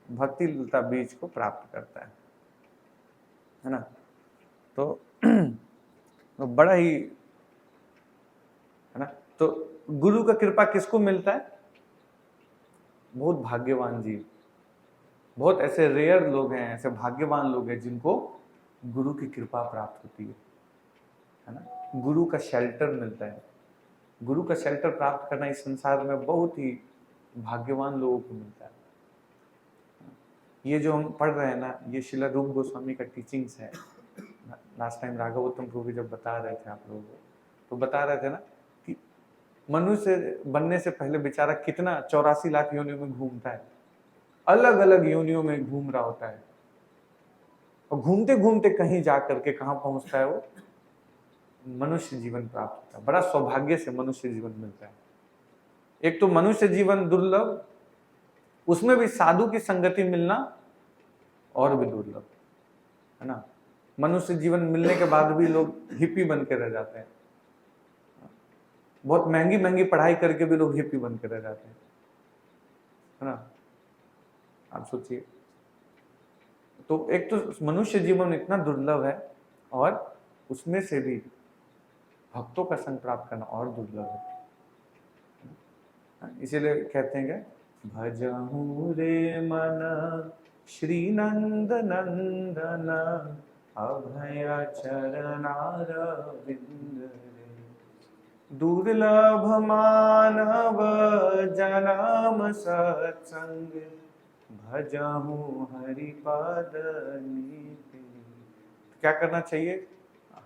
भक्ति लता बीज को प्राप्त करता है ना। तो, तो बड़ा ही है ना। तो गुरु का कृपा किसको मिलता है? बहुत भाग्यवान जीव, बहुत ऐसे रेयर लोग हैं, ऐसे भाग्यवान लोग हैं जिनको गुरु की कृपा प्राप्त होती है ना। गुरु का शेल्टर मिलता है। गुरु का शेल्टर प्राप्त करना इस संसार में बहुत ही भाग्यवान लोगों को मिलता है। ये जो हम पढ़ रहे हैं ना, ये श्रील रूप गोस्वामी का टीचिंग्स है। लास्ट टाइम राघवोत्तम प्रभु जब बता रहे थे आप लोगों को, तो बता रहे थे ना कि मनुष्य बनने से पहले बेचारा कितना 84 लाख योनियों में घूमता है, अलग अलग योनियों में घूम रहा होता है, और घूमते घूमते कहीं जा करके कहाँ पहुंचता है वो? मनुष्य जीवन प्राप्त होता है। बड़ा सौभाग्य से मनुष्य जीवन मिलता है। एक तो मनुष्य जीवन दुर्लभ, उसमें भी साधु की संगति मिलना और भी दुर्लभ है ना। मनुष्य जीवन मिलने के बाद भी लोग हिप्पी बन के रह जाते हैं। बहुत महंगी महंगी पढ़ाई करके भी लोग हिप्पी बन के रह जाते हैं, है ना। आप सोचिए, तो एक तो मनुष्य जीवन इतना दुर्लभ है, और उसमें से भी भक्तों का संग प्राप्त करना और दुर्लभ है। इसीलिए कहते हैं कि भजहूँ रे मन श्री नंद नंदन, अभय चरणार विंद रे, दुर्लभ मानव जन्म सत्संग, भजहूँ हरिपद नीति। क्या करना चाहिए?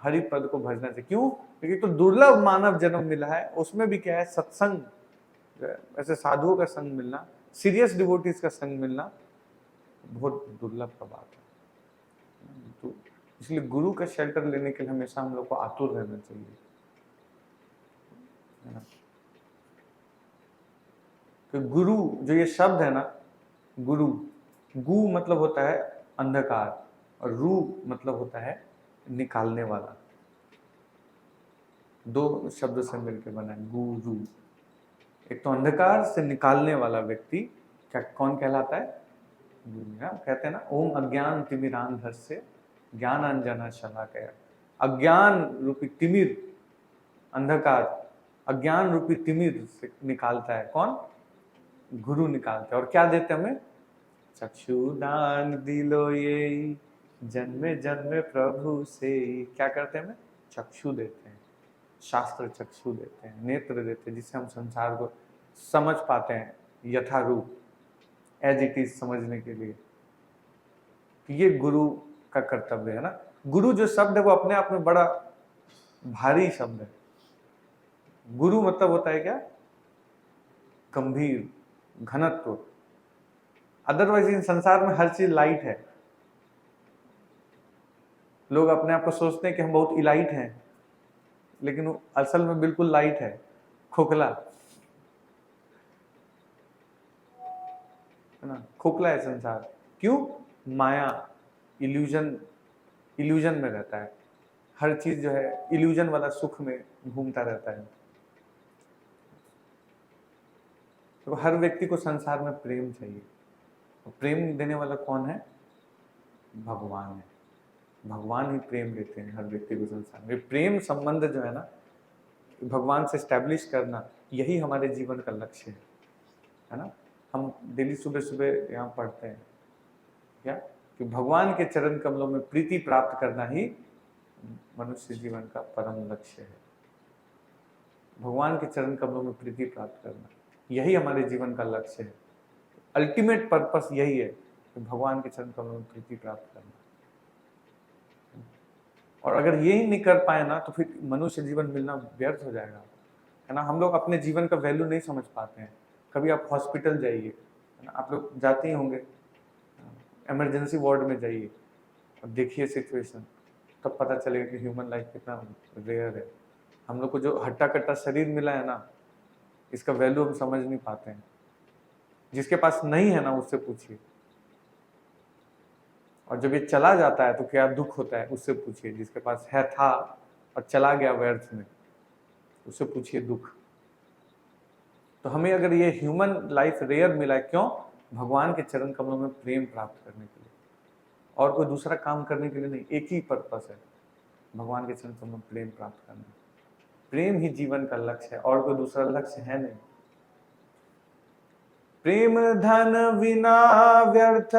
हरिपद को भजना चाहिए। क्यों? क्योंकि तो दुर्लभ मानव जन्म मिला है, उसमें भी क्या है? सत्संग, ऐसे साधुओं का संग मिलना, सीरियस डिवोटीज का संग मिलना बहुत दुर्लभ का बात है। तो इसलिए गुरु का शेल्टर लेने के लिए हमेशा हम लोग को आतुर रहना चाहिए, है ना। तो गुरु जो ये शब्द है ना, गुरु, गु मतलब होता है अंधकार, और रू मतलब होता है निकालने वाला। दो शब्द से मिलकर बना है गुरु। एक तो अंधकार से निकालने वाला व्यक्ति क्या कौन कहलाता है? गुरु। कहते हैं ना, ओम अज्ञान तिमिरांधस्य ज्ञान अंजना शलाकया। अज्ञान रूपी तिमिर, अंधकार, अज्ञान रूपी तिमिर से निकालता है कौन? गुरु निकालता है। और क्या देते हमें? चक्षुदान दिलो ये जन्मे जन्मे प्रभु से। क्या करते हैं? हमें चक्षु देते हैं, शास्त्र चक्षु देते हैं, नेत्र देते हैं, जिससे हम संसार को समझ पाते हैं यथारूप, एज इट इज समझने के लिए। ये गुरु का कर्तव्य है ना। गुरु जो शब्द है वो अपने आप में बड़ा भारी शब्द है। गुरु मतलब होता है क्या? गंभीर, घनत्व। अदरवाइज इन संसार में हर चीज लाइट है। लोग अपने आप को सोचते हैं कि हम बहुत इलाइट हैं, लेकिन वो असल में बिल्कुल लाइट है, खोखला है ना। खोखला है संसार। क्यों? माया, इल्यूजन में रहता है। हर चीज जो है इल्यूजन वाला सुख में घूमता रहता है। तो हर व्यक्ति को संसार में प्रेम चाहिए, और प्रेम देने वाला कौन है? भगवान है। भगवान ही प्रेम देते हैं हर व्यक्ति को संसार में। प्रेम संबंध जो है ना, भगवान से स्टैब्लिश करना, यही हमारे जीवन का लक्ष्य है ना। हम डेली सुबह सुबह यहाँ पढ़ते हैं क्या कि भगवान के चरण कमलों में प्रीति प्राप्त करना ही मनुष्य जीवन का परम लक्ष्य है। भगवान के चरण कमलों में प्रीति प्राप्त करना, यही हमारे जीवन का लक्ष्य है। अल्टीमेट पर्पस यही है कि भगवान के चरण कमलों में प्रीति प्राप्त करना। और अगर यही नहीं कर पाए ना, तो फिर मनुष्य जीवन मिलना व्यर्थ हो जाएगा, है ना। हम लोग अपने जीवन का वैल्यू नहीं समझ पाते हैं। कभी आप हॉस्पिटल जाइए, है ना, आप लोग जाते ही होंगे, इमरजेंसी वार्ड में जाइए और देखिए सिचुएशन, तब पता चलेगा कि ह्यूमन लाइफ कितना रेयर है। हम लोग को जो हट्टा कट्टा शरीर मिला है ना, इसका वैल्यू हम समझ नहीं पाते हैं। जिसके पास नहीं है ना, उससे पूछिए। और जब ये चला जाता है तो क्या दुख होता है, उससे पूछिए। जिसके पास है था और चला गया व्यर्थ में, उससे पूछिए दुख। तो हमें अगर ये ह्यूमन लाइफ रेयर मिला है, क्यों? भगवान के चरण कमलों में प्रेम प्राप्त करने के लिए, और कोई दूसरा काम करने के लिए नहीं। एक ही पर्पस है, भगवान के चरण कमलों में प्रेम प्राप्त करना। प्रेम ही जीवन का लक्ष्य है, और कोई दूसरा लक्ष्य है नहीं। प्रेम धन विना व्यर्थ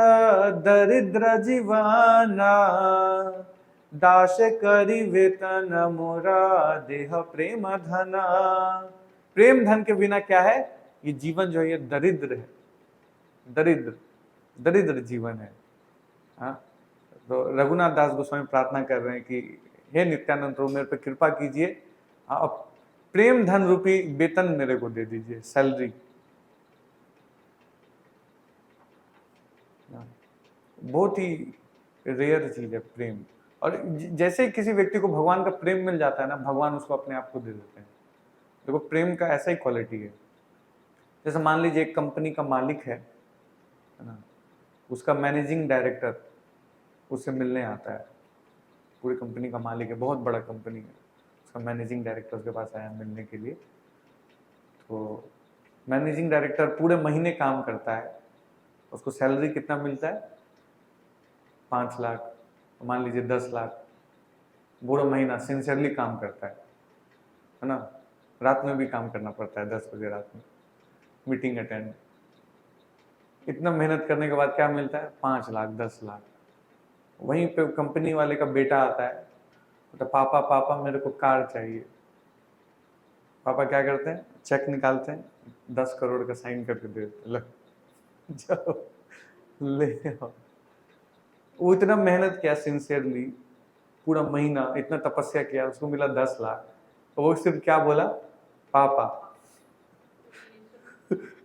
दरिद्र जीवाना, दास करी वेतन मोरा देह प्रेम धना। प्रेम धन के बिना क्या है, ये जीवन जो है ये दरिद्र है, दरिद्र जीवन है। हाँ, तो रघुनाथ दास गोस्वामी प्रार्थना कर रहे हैं कि हे नित्यानंद प्रभु मेरे पे कृपा कीजिए, अब प्रेम धन रूपी वेतन मेरे को दे दीजिए, सैलरी। बहुत ही रेयर चीज है प्रेम। और जैसे किसी व्यक्ति को भगवान का प्रेम मिल जाता है ना, भगवान उसको अपने आप को दे देते हैं। देखो प्रेम का ऐसा ही क्वालिटी है। जैसे मान लीजिए एक कंपनी का मालिक है ना, उसका मैनेजिंग डायरेक्टर उससे मिलने आता है। पूरी कंपनी का मालिक है, बहुत बड़ा कंपनी है, उसका मैनेजिंग डायरेक्टर उसके पास आया मिलने के लिए। तो मैनेजिंग डायरेक्टर पूरे महीने काम करता है, उसको सैलरी कितना मिलता है, 5 लाख, मान लीजिए 10 लाख। पूरा महीना सिंसियरली काम करता है ना। रात में भी काम करना पड़ता है, 10 बजे रात में मीटिंग अटेंड। इतना मेहनत करने के बाद क्या मिलता है, 5 लाख 10 लाख। वहीं पे कंपनी वाले का बेटा आता है, तो पापा पापा मेरे को कार चाहिए। पापा क्या करते हैं, चेक निकालते हैं, 10 करोड़ का साइन करके दे देते, लो जाओ ले आओ। वो इतना मेहनत किया सिंसियरली, पूरा महीना इतना तपस्या किया, उसको मिला 10 लाख। वो सिर्फ क्या बोला, पापा।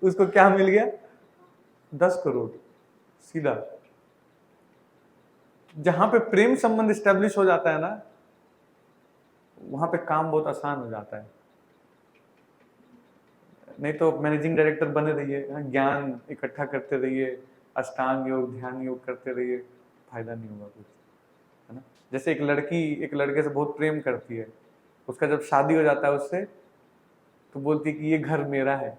उसको क्या मिल गया, 10 करोड़ सीधा। जहां पे प्रेम संबंध स्टैब्लिश हो जाता है ना, वहां पे काम बहुत आसान हो जाता है। नहीं तो मैनेजिंग डायरेक्टर बने रहिए, ज्ञान इकट्ठा करते रहिए, अष्टांग योग ध्यान योग करते रहिए, फायदा नहीं होगा कुछ, है ना। जैसे एक लड़की एक लड़के से बहुत प्रेम करती है, उसका जब शादी हो जाता है उससे, तो बोलती है कि ये घर मेरा है।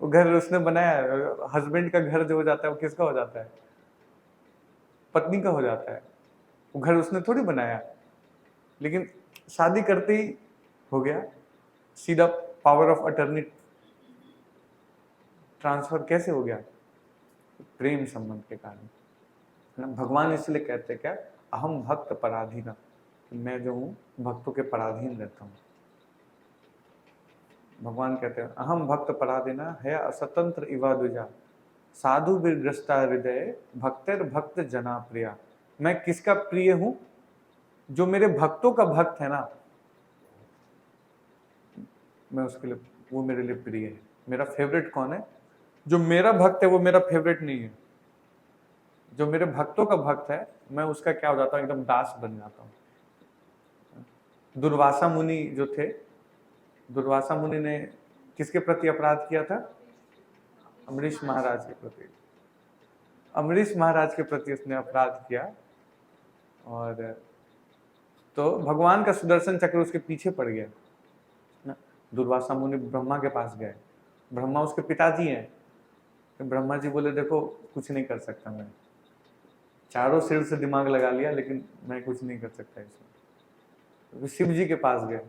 वो घर उसने बनाया। हस्बैंड का घर जो हो जाता है वो किसका हो जाता है, पत्नी का हो जाता है। वो घर उसने थोड़ी बनाया, लेकिन शादी करते ही हो गया सीधा। पावर ऑफ अटर्नी ट्रांसफर कैसे हो गया, प्रेम संबंध के कारण, है ना। भगवान इसलिए कहते हैं क्या, अहम भक्त पराधीन, मैं जो हूँ भक्तों के पराधीन रहता हूँ। भगवान कहते हैं अहम भक्त पराधीन है असतंत्र इवा द्विजा, साधु विग्रस्ता हृदय भक्तिर भक्त जना प्रिया। मैं किसका प्रिय हूं, जो मेरे भक्तों का भक्त है ना, मैं उसके लिए, वो मेरे लिए प्रिय है। मेरा फेवरेट कौन है, जो मेरा भक्त है वो मेरा फेवरेट नहीं है। जो मेरे भक्तों का भक्त है, मैं उसका क्या हो जाता हूँ, एकदम दास बन जाता हूँ। दुर्वासा मुनि जो थे, दुर्वासा मुनि ने किसके प्रति अपराध किया था, अमरीश महाराज के प्रति। अमरीश महाराज के प्रति उसने अपराध किया, और तो भगवान का सुदर्शन चक्र उसके पीछे पड़ गया ना। दुर्वासा मुनि ब्रह्मा के पास गए, ब्रह्मा उसके पिताजी हैं। तो ब्रह्मा जी बोले देखो कुछ नहीं कर सकता मैं, चारों सिर से दिमाग लगा लिया लेकिन मैं कुछ नहीं कर सकता इसमें। तो शिव जी के पास गए,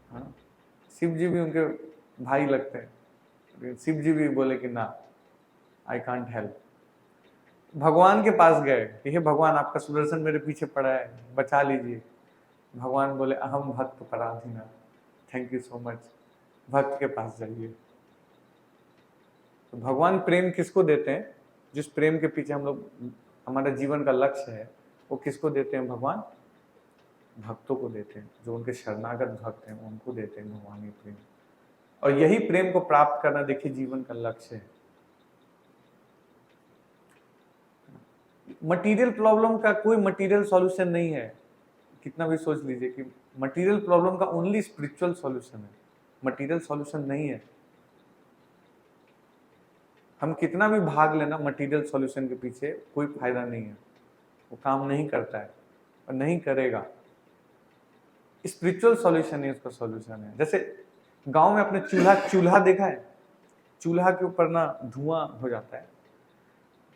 हाँ, शिव जी भी उनके भाई लगते हैं। शिव जी भी बोले कि ना, आई कांट हेल्प। भगवान के पास गए कि हे भगवान आपका सुदर्शन मेरे पीछे पड़ा है, बचा लीजिए। भगवान बोले अहम भक्त पराधीना, थैंक यू सो मच, भक्त के पास जाइए। तो भगवान प्रेम किसको देते हैं, जिस प्रेम के पीछे हम लोग, हमारा जीवन का लक्ष्य है, वो किसको देते हैं भगवान, भक्तों को देते हैं। जो उनके शरणागत भक्त हैं उनको देते हैं भगवान ये प्रेम। और यही प्रेम को प्राप्त करना देखिए जीवन का लक्ष्य है। मटेरियल प्रॉब्लम का कोई मटेरियल सॉल्यूशन नहीं है। कितना भी सोच लीजिए कि मटेरियल प्रॉब्लम का ओनली स्पिरिचुअल सॉल्यूशन है, मटेरियल सॉल्यूशन नहीं है। हम कितना भी भाग लेना मटेरियल सॉल्यूशन के पीछे, कोई फायदा नहीं है, वो काम नहीं करता है और नहीं करेगा। स्पिरिचुअल सॉल्यूशन ही उसका सॉल्यूशन है। जैसे गांव में अपने चूल्हा देखा है, चूल्हा के ऊपर ना धुआं हो जाता है,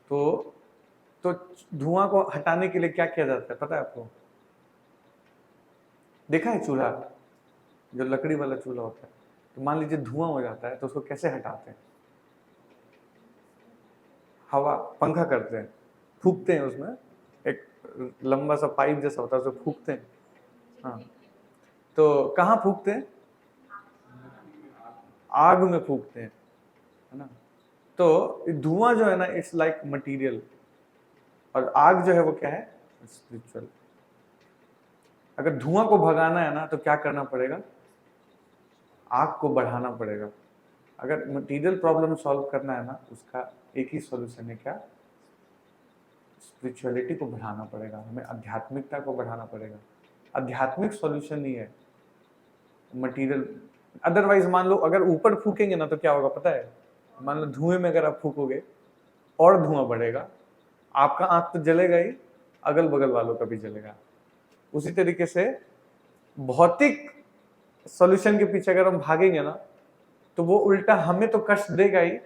तो धुआं को हटाने के लिए क्या किया जाता है पता है आपको? देखा है चूल्हा, जो लकड़ी वाला चूल्हा होता है, तो मान लीजिए धुआं हो जाता है तो उसको कैसे हटाते हैं? हवा, पंखा करते हैं, फूकते हैं, उसमें एक लंबा सा पाइप जैसा होता है, उसको फूकते हैं। हाँ, तो कहाँ फूकते हैं? आग में फूकते हैं, है ना? तो धुआं जो है ना, इट्स लाइक मटीरियल, और आग जो है वो क्या है? स्पिरिचुअल। अगर धुआं को भगाना है ना तो क्या करना पड़ेगा? आग को बढ़ाना पड़ेगा। अगर मटीरियल प्रॉब्लम सॉल्व करना है ना, उसका एक ही सॉल्यूशन है, क्या? स्पिरिचुअलिटी को बढ़ाना पड़ेगा, हमें आध्यात्मिकता को बढ़ाना पड़ेगा। आध्यात्मिक सॉल्यूशन नहीं है मटीरियल। अदरवाइज मान लो अगर ऊपर फूकेंगे ना तो क्या होगा पता है? मान लो धुएं में अगर आप फूकोगे और धुआं बढ़ेगा, आपका आंख तो जलेगा ही, अगल बगल वालों का भी जलेगा। उसी तरीके से भौतिक सॉल्यूशन के पीछे अगर हम भागेंगे ना तो वो उल्टा हमें तो कष्ट देगा ही,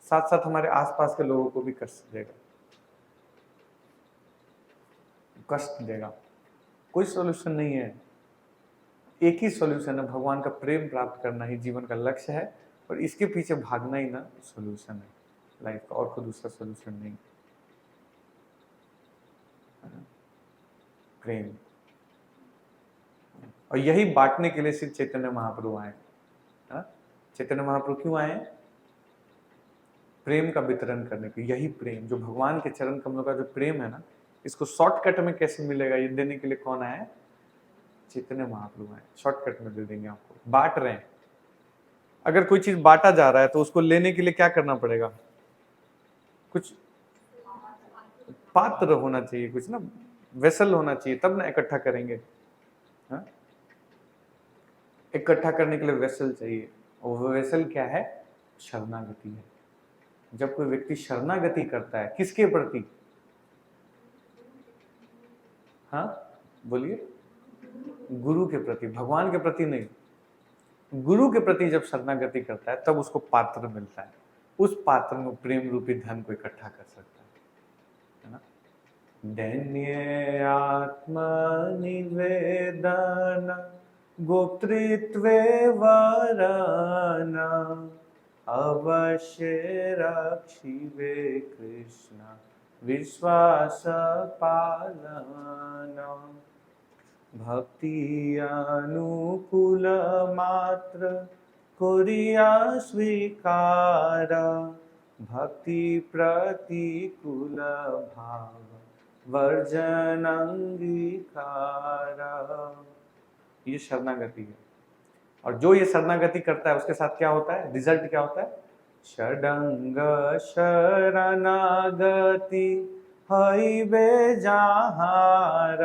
साथ साथ हमारे आसपास के लोगों को भी कष्ट देगा, कष्ट देगा। कोई सॉल्यूशन नहीं है, एक ही सॉल्यूशन है, भगवान का प्रेम प्राप्त करना ही जीवन का लक्ष्य है, और इसके पीछे भागना ही ना सॉल्यूशन है लाइफ का, और कोई दूसरा सॉल्यूशन नहीं। प्रेम, और यही बांटने के लिए श्री चैतन्य महाप्रभु आए। चैतन्य महाप्रभु क्यों आए? प्रेम का वितरण करने के। यही प्रेम जो भगवान के चरण कमलों का जो प्रेम है ना, इसको शॉर्टकट में कैसे मिलेगा, ये देने के लिए कौन आए? चैतन्य महाप्रभु आए। शॉर्टकट में दे देंगे आपको, बांट रहे हैं। अगर कोई चीज बांटा जा रहा है तो उसको लेने के लिए क्या करना पड़ेगा? कुछ पात्र होना चाहिए, कुछ ना वेसल होना चाहिए, तब ना इकट्ठा करेंगे। हाँ? इकट्ठा करने के लिए वेसल चाहिए, और वो वेसल क्या है? शरणागति है। जब कोई व्यक्ति शरणागति करता है किसके प्रति? हाँ बोलिए, गुरु के प्रति, भगवान के प्रति नहीं। गुरु के प्रति जब शरणागति करता है तब उसको पात्र मिलता है, उस पात्र में प्रेम रूपी धन को इकट्ठा कर सकता है ना? दैन्य आत्मनिवेदन गोप्तृत्वे वरना अवश्य रक्षिवे कृष्ण विश्वास पालना। भक्ति अनुकूल मात्र कोरिया स्वीकार, भक्ति प्रतिकूल भाव वर्जन अंगीकार। ये शरणागति है, और जो ये शरणागति करता है उसके साथ क्या होता है? रिजल्ट क्या होता है? षडंग शरणागति हईबे जहार,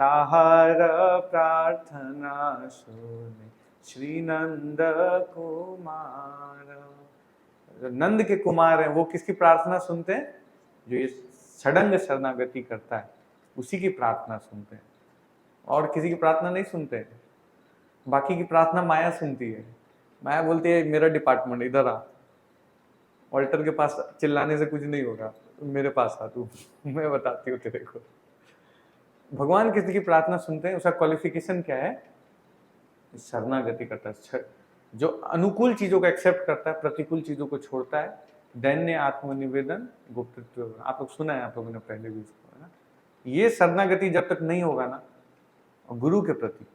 ताहार प्रार्थना सुने श्री नंद कुमार। नंद के कुमार हैं, वो किसकी प्रार्थना सुनते हैं? जो ये षडंग शरणागति करता है उसी की प्रार्थना सुनते हैं, और किसी की प्रार्थना नहीं सुनते। बाकी की प्रार्थना माया सुनती है। माया बोलती है मेरा डिपार्टमेंट इधर आ, ऑल्टर के पास चिल्लाने से कुछ नहीं होगा, मेरे पास आ तू, मैं बताती हूँ तेरे को। भगवान किसी की प्रार्थना सुनते हैं, उसका क्वालिफिकेशन क्या है? शरणागति करता है, जो अनुकूल चीजों को एक्सेप्ट करता है, प्रतिकूल चीजों को छोड़ता है। दैन्य आत्मनिवेदन गुप्तत्व, आप लोग सुना है, आप लोगों ने पहले भी इसको, है ना? ये शरणागति जब तक नहीं होगा ना गुरु के प्रति,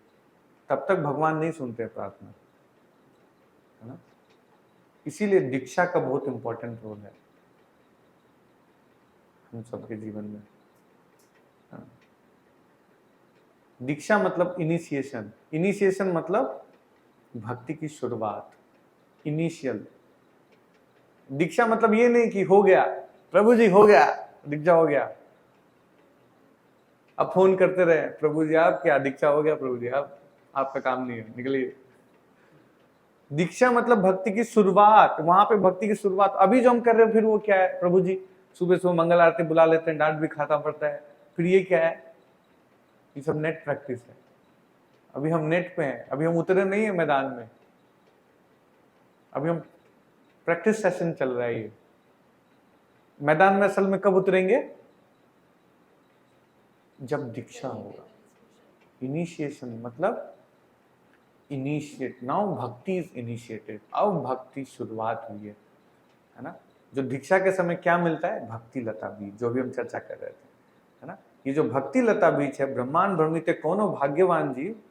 तब तक भगवान नहीं सुनते प्रार्थना, है ना? इसीलिए दीक्षा का बहुत इंपॉर्टेंट रोल है हम सबके जीवन में। दीक्षा मतलब इनिशिएशन, इनिशिएशन मतलब भक्ति की शुरुआत, इनिशियल। दीक्षा मतलब ये नहीं कि हो गया प्रभु जी, हो गया दीक्षा हो गया, अब फोन करते रहे प्रभु जी आप क्या दीक्षा हो गया, प्रभु जी आप आपका काम नहीं है, निकलिए। दीक्षा मतलब भक्ति की शुरुआत, वहां पे भक्ति की शुरुआत। अभी जो हम कर रहे हैं फिर वो क्या है? प्रभु जी सुबह सुबह मंगल आरती बुला लेते हैं, डांट भी खाता पड़ता है, फिर ये क्या है? ये सब नेट प्रैक्टिस है। अभी हम नेट पे हैं, अभी हम उतरे नहीं है मैदान में, अभी हम प्रैक्टिस सेशन चल रहा है ये। मैदान में असल में कब उतरेंगे? जब दीक्षा होगा। इनिशिएशन मतलब इनिशिएट, नाउ भक्ति इज इनिशिएटेड, अब भक्ति शुरुआत हुई है ना। जो दीक्षा के समय क्या मिलता है? भक्ति लता बीज, जो भी हम चर्चा कर रहे थे, है ना। ये जो भक्ति लता बीज है, ब्रह्मांड भ्रमिते कोनो भाग्यवान जीव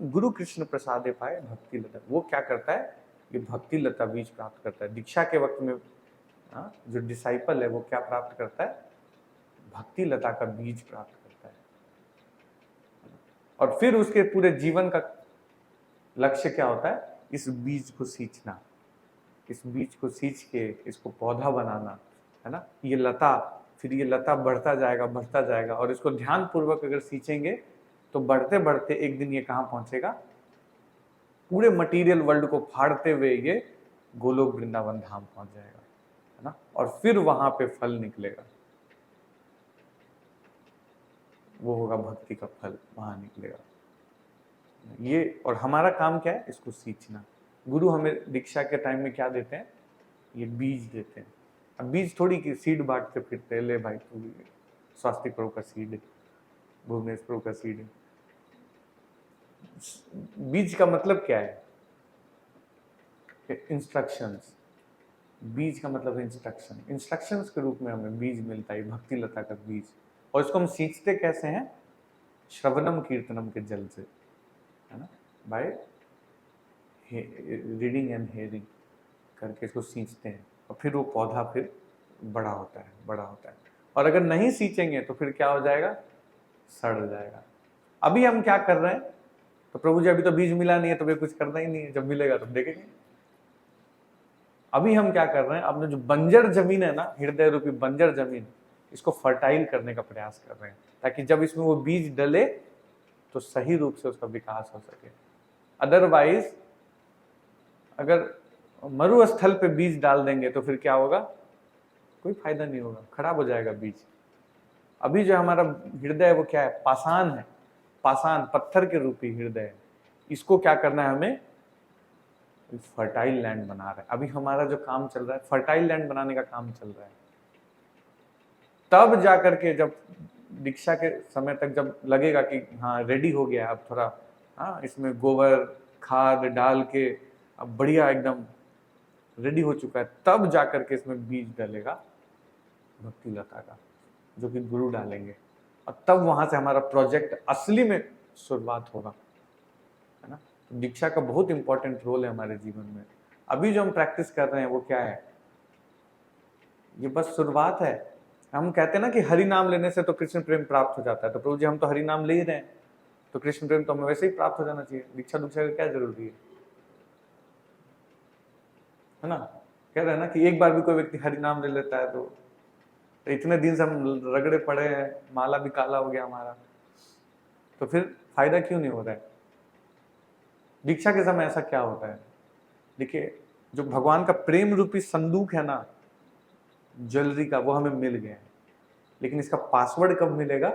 गुरु कृष्ण प्रसादे पाए भक्ति लता, वो क्या करता है? ये भक्ति लता बीज प्राप्त करता है। दीक्षा के वक्त में जो डिसाइपल है वो क्या प्राप्त करता है? भक्ति लता का बीज प्राप्त करता है। और फिर उसके पूरे जीवन का लक्ष्य क्या होता है? इस बीज को सींचना, इस बीज को सींच के इसको पौधा बनाना, है ना। ये लता, फिर ये लता बढ़ता जाएगा और इसको ध्यान पूर्वक अगर सींचेंगे तो बढ़ते बढ़ते एक दिन ये कहाँ पहुंचेगा? पूरे मटेरियल वर्ल्ड को फाड़ते हुए ये गोलोक वृंदावन धाम पहुंच जाएगा, है ना। और फिर वहां पे फल निकलेगा, वो होगा भक्ति का फल, वहां निकलेगा ये। और हमारा काम क्या है? इसको सींचना। गुरु हमें दीक्षा के टाइम में क्या देते हैं? ये बीज देते हैं। अब बीज थोड़ी की सीड बांटते फिरते, ले भाई तू स्वास्थ्य प्रभु का सीड है, भुवनेश प्रभु का सीड है। बीज का मतलब क्या है? इंस्ट्रक्शंस। बीज का मतलब इंस्ट्रक्शन, इंस्ट्रक्शंस के रूप में हमें बीज मिलता है, भक्ति लता का बीज। और इसको हम सींचते कैसे हैं? श्रवणम कीर्तनम के जल से, है ना, बाय रीडिंग एंड हेयरिंग करके इसको सींचते हैं। और फिर वो पौधा फिर बड़ा होता है। और अगर नहीं सींचेंगे तो फिर क्या हो जाएगा? सड़ जाएगा। अभी हम क्या कर रहे हैं? तो प्रभु जी अभी तो बीज मिला नहीं है तो वे कुछ करना ही नहीं है, जब मिलेगा तब देखेंगे। अभी हम क्या कर रहे हैं? अपने जो बंजर जमीन है ना, हृदय रूपी बंजर जमीन, इसको फर्टाइल करने का प्रयास कर रहे हैं, ताकि जब इसमें वो बीज डले तो सही रूप से उसका विकास हो सके। अदरवाइज अगर मरुस्थल पे बीज डाल देंगे तो फिर क्या होगा? कोई फायदा नहीं होगा, खराब हो जाएगा बीज। अभी जो हमारा हृदय है वो क्या है? पाषाण है, पाषाण पत्थर के रूपी हृदय है। इसको क्या करना है? हमें फर्टाइल लैंड बना रहे हैं। अभी हमारा जो काम चल रहा है फर्टाइल लैंड बनाने का काम चल रहा है। तब जाकर के जब दीक्षा के समय तक जब लगेगा कि हाँ रेडी हो गया, अब थोड़ा इसमें गोबर खाद डाल के अब बढ़िया एकदम रेडी हो चुका है, तब जाकर के इसमें बीज डलेगा भक्ति लता का, जो कि गुरु डालेंगे। और तब वहां से हमारा प्रोजेक्ट असली में शुरुआत होगा, है ना। तो दीक्षा का बहुत इंपॉर्टेंट रोल है हमारे जीवन में। अभी जो हम प्रैक्टिस कर रहे हैं वो क्या है? ये बस शुरुआत है। हम कहते हैं ना कि हरि नाम लेने से तो कृष्ण प्रेम प्राप्त हो जाता है। तो प्रभु जी हम तो हरि नाम ले ही रहे हैं, तो कृष्ण प्रेम तो हमें वैसे ही प्राप्त हो जाना चाहिए। दीक्षा की क्या जरूरी है ना। कह रहे हैं ना कि एक बार भी कोई व्यक्ति हरि नाम ले लेता है तो इतने दिन से हम रगड़े पड़े हैं, माला भी काला हो गया हमारा, तो फिर फायदा क्यों नहीं हो रहा है? दीक्षा के समय ऐसा क्या होता है? देखिए, जो भगवान का प्रेम रूपी संदूक है ना ज्वेलरी का, वो हमें मिल गया है, लेकिन इसका पासवर्ड कब मिलेगा?